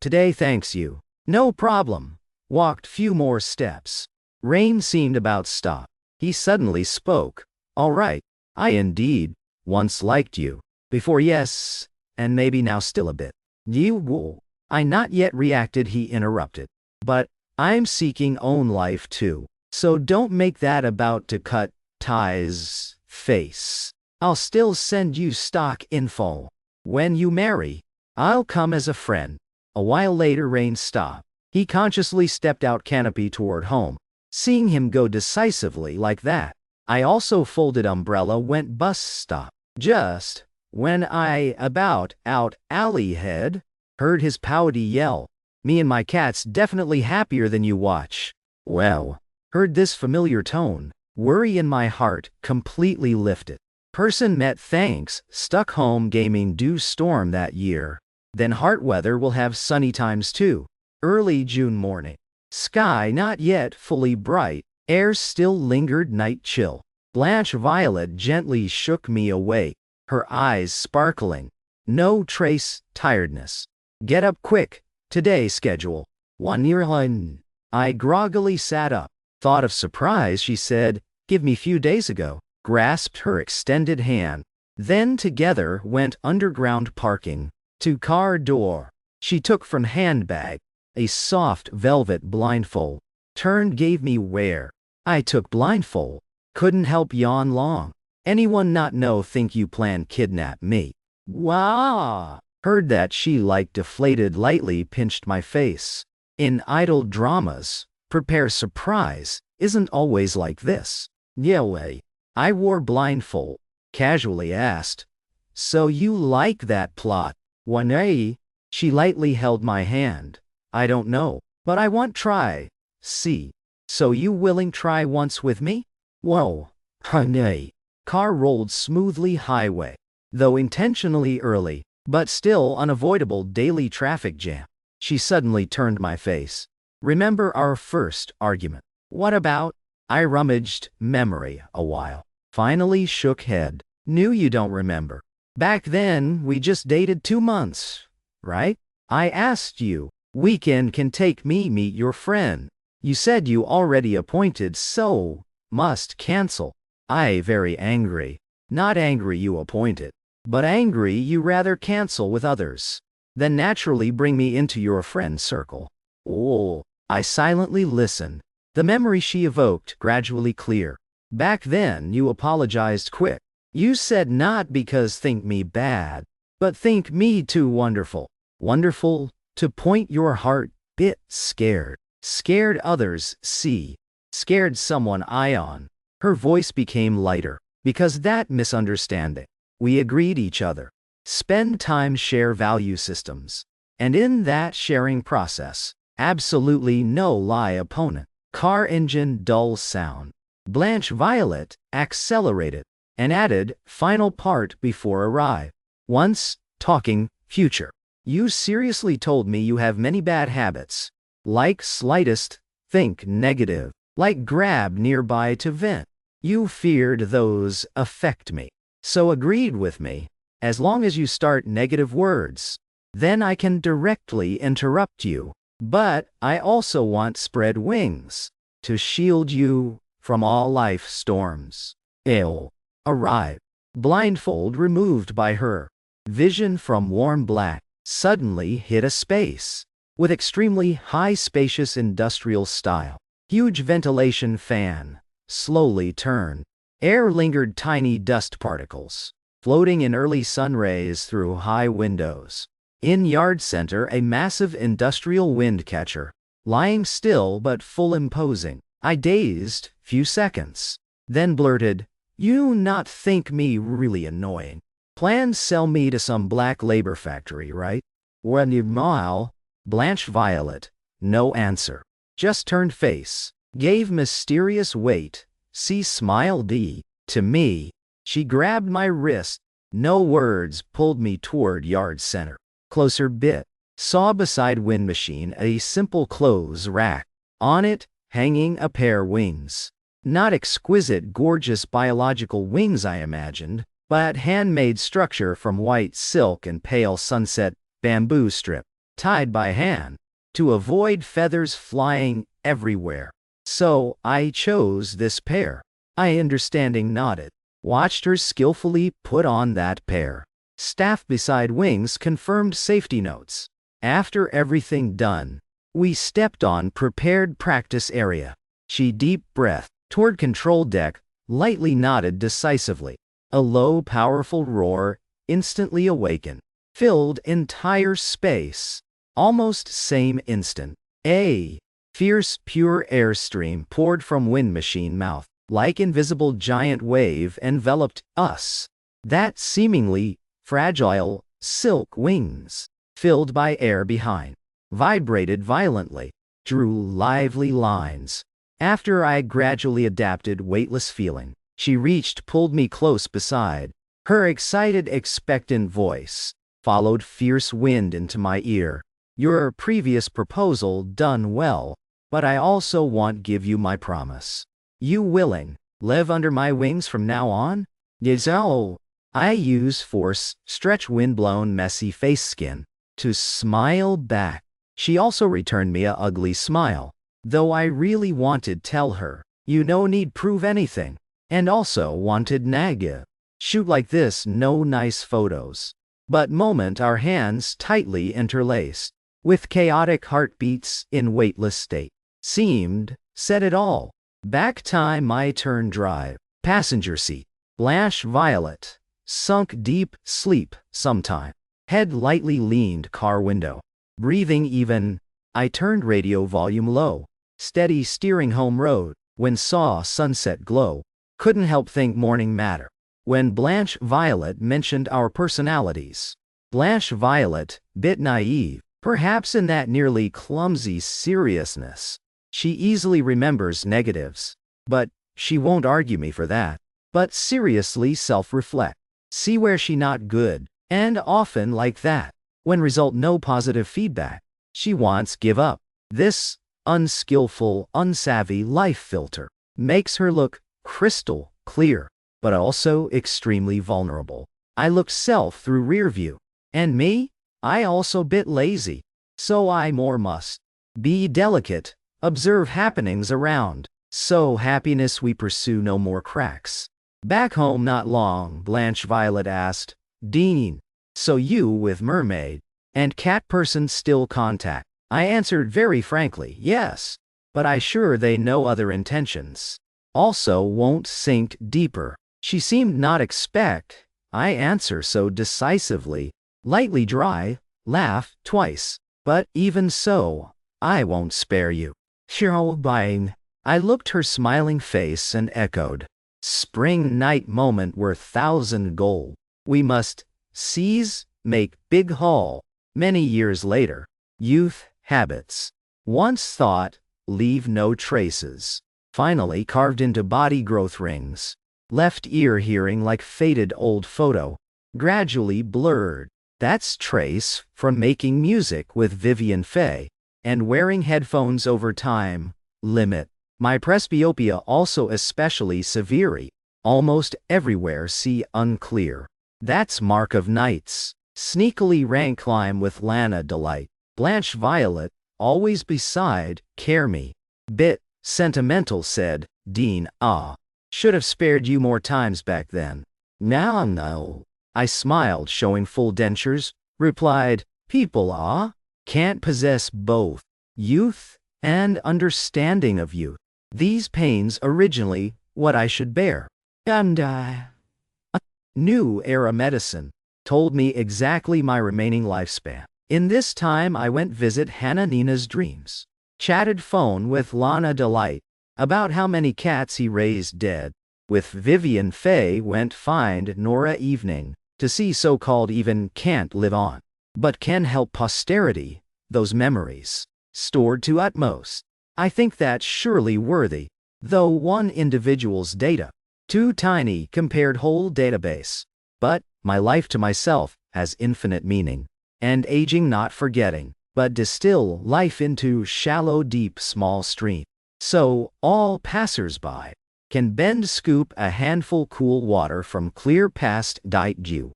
Today thanks you. No problem. Walked few more steps. Rain seemed about stop. He suddenly spoke. All right. I indeed once liked you. Before yes, and maybe now still a bit. You will. I not yet reacted, he interrupted. But I'm seeking own life too. So don't make that about to cut ties face. I'll still send you stock info. When you marry, I'll come as a friend. A while later rain stopped. He consciously stepped out canopy toward home. Seeing him go decisively like that, I also folded umbrella went bus stop. Just when I about out alley head, heard his pouty yell. Me and my cat's definitely happier than you watch. Well, heard this familiar tone. Worry in my heart completely lifted. Person met thanks, stuck home gaming due storm that year. Then heart weather will have sunny times too. Early June morning. Sky not yet fully bright, air still lingered night chill. Blanche Violet gently shook me awake, her eyes sparkling. No trace tiredness. Get up quick, today schedule. 1 year on. I groggily sat up. Thought of surprise, she said, give me few days ago. Grasped her extended hand. Then together went underground parking. To car door. She took from handbag a soft velvet blindfold. Turned gave me wear. I took blindfold. Couldn't help yawn long. Anyone not know think you plan kidnap me. Wah! Heard that she like deflated lightly pinched my face. In idle dramas, prepare surprise, isn't always like this. Yeway. I wore blindfold. Casually asked. So you like that plot? Wanei? She lightly held my hand. I don't know, but I want try. See. So you willing try once with me? Whoa. Honey. Car rolled smoothly highway. Though intentionally early, but still unavoidable daily traffic jam. She suddenly turned my face. Remember our first argument? What about? I rummaged memory a while. Finally shook head. Knew you don't remember. Back then, we just dated 2 months, right? I asked you, weekend can take me meet your friend. You said you already appointed, so must cancel. I very angry. Not angry you appointed, but angry you rather cancel with others. Then naturally bring me into your friend circle. Oh, I silently listened. The memory she evoked gradually clear. Back then you apologized quick. You said not because think me bad, but think me too wonderful. Wonderful, to point your heart, bit scared. Scared others, see. Scared someone I on. Her voice became lighter, because that misunderstanding. We agreed each other. Spend time share value systems. And in that sharing process, absolutely no lie opponent. Car engine dull sound. Blanche Violet accelerated and added final part before arrive. Once, talking, future. You seriously told me you have many bad habits. Like slightest, think negative. Like grab nearby to vent. You feared those affect me. So agreed with me. As long as you start negative words, then I can directly interrupt you. But I also want spread wings to shield you from all life storms. Ill. Arrive. Blindfold removed by her. Vision from warm black suddenly hit a space with extremely high spacious industrial style. Huge ventilation fan. Slowly turned. Air lingered tiny dust particles. floating in early sun rays through high windows. In yard center, a massive industrial wind catcher, lying still but full imposing. I dazed, few seconds. Then blurted, "You not think me really annoying? Plans sell me to some black labor factory, right?" When you mile, Blanche Violet, no answer. Just turned face, gave mysterious weight, see smiled to me. She grabbed my wrist, no words, pulled me toward yard center. Closer bit, saw beside wind machine a simple clothes rack. On it, hanging a pair wings. Not exquisite, gorgeous biological wings I imagined, but handmade structure from white silk and pale sunset bamboo strip, tied by hand, to avoid feathers flying everywhere. So I chose this pair. I understanding nodded, watched her skillfully put on that pair. Staff beside wings confirmed safety notes. After everything done, we stepped on prepared practice area. She deep breath toward control deck, lightly nodded decisively. A low, powerful roar instantly awakened, filled entire space. Almost same instant, a fierce, pure airstream poured from wind machine mouth, like invisible giant wave enveloped us. That seemingly fragile silk wings, filled by air behind, vibrated violently, drew lively lines. After I gradually adapted weightless feeling, she reached, pulled me close beside. Her excited, expectant voice followed fierce wind into my ear. "Your previous proposal done well, but I also want give you my promise. You willing, live under my wings from now on?" Yes. Oh, I use force, stretch windblown messy face skin, to smile back. She also returned me a ugly smile, though I really wanted tell her, "You no need prove anything," and also wanted naga. Shoot like this, no nice photos. But moment our hands tightly interlaced, with chaotic heartbeats in weightless state. Seemed, said it all. Back time, my turn drive. Passenger seat. Blanche Violet. Sunk deep sleep sometime. Head lightly leaned car window. Breathing even. I turned radio volume low. Steady steering home road. When saw sunset glow. Couldn't help think morning matter. When Blanche Violet mentioned our personalities. Blanche Violet, bit naive, perhaps in that nearly clumsy seriousness. She easily remembers negatives. But she won't argue me for that. But seriously self-reflect. See where she not good. And often like that. When result no positive feedback. She wants give up. This unskillful, unsavvy life filter makes her look crystal clear, but also extremely vulnerable. I look self through rear view. And me? I also bit lazy. So I more must be delicate, observe happenings around. So happiness we pursue no more cracks. Back home not long, Blanche Violet asked, "Dean, so you with mermaid and cat person still contact?" I answered very frankly, yes, but I sure they no other intentions. Also won't sink deeper. She seemed not expect. I answer so decisively, lightly dry, laugh twice. But even so, I won't spare you. Sure buying. I looked her smiling face and echoed. Spring night moment worth 1,000 gold. We must seize, make big haul. Many years later. Youth, habits. Once thought, leave no traces. Finally carved into body growth rings. Left ear hearing like faded old photo. Gradually blurred. That's trace from making music with Vivian Faye. And wearing headphones over time. Limit. My presbyopia also especially severe. Almost everywhere see unclear. That's mark of nights. Sneakily rank climb with Lana Delight. Blanche Violet, always beside, care me. Bit sentimental said, Dean, should have spared you more times back then. Now no. I smiled showing full dentures, replied, people can't possess both youth and understanding of youth. These pains originally what I should bear. And New era medicine told me exactly my remaining lifespan. In this time I went visit Hannah Nina's dreams. Chatted phone with Lana Delight about how many cats he raised dead. With Vivian Faye went find Nora Evening to see so-called even can't live on, but can help posterity, those memories, stored to utmost. I think that's surely worthy, though one individual's data, too tiny compared whole database. But my life to myself has infinite meaning, and aging not forgetting, but distill life into shallow deep small stream. So all passers-by can bend scoop a handful cool water from clear past diet dew.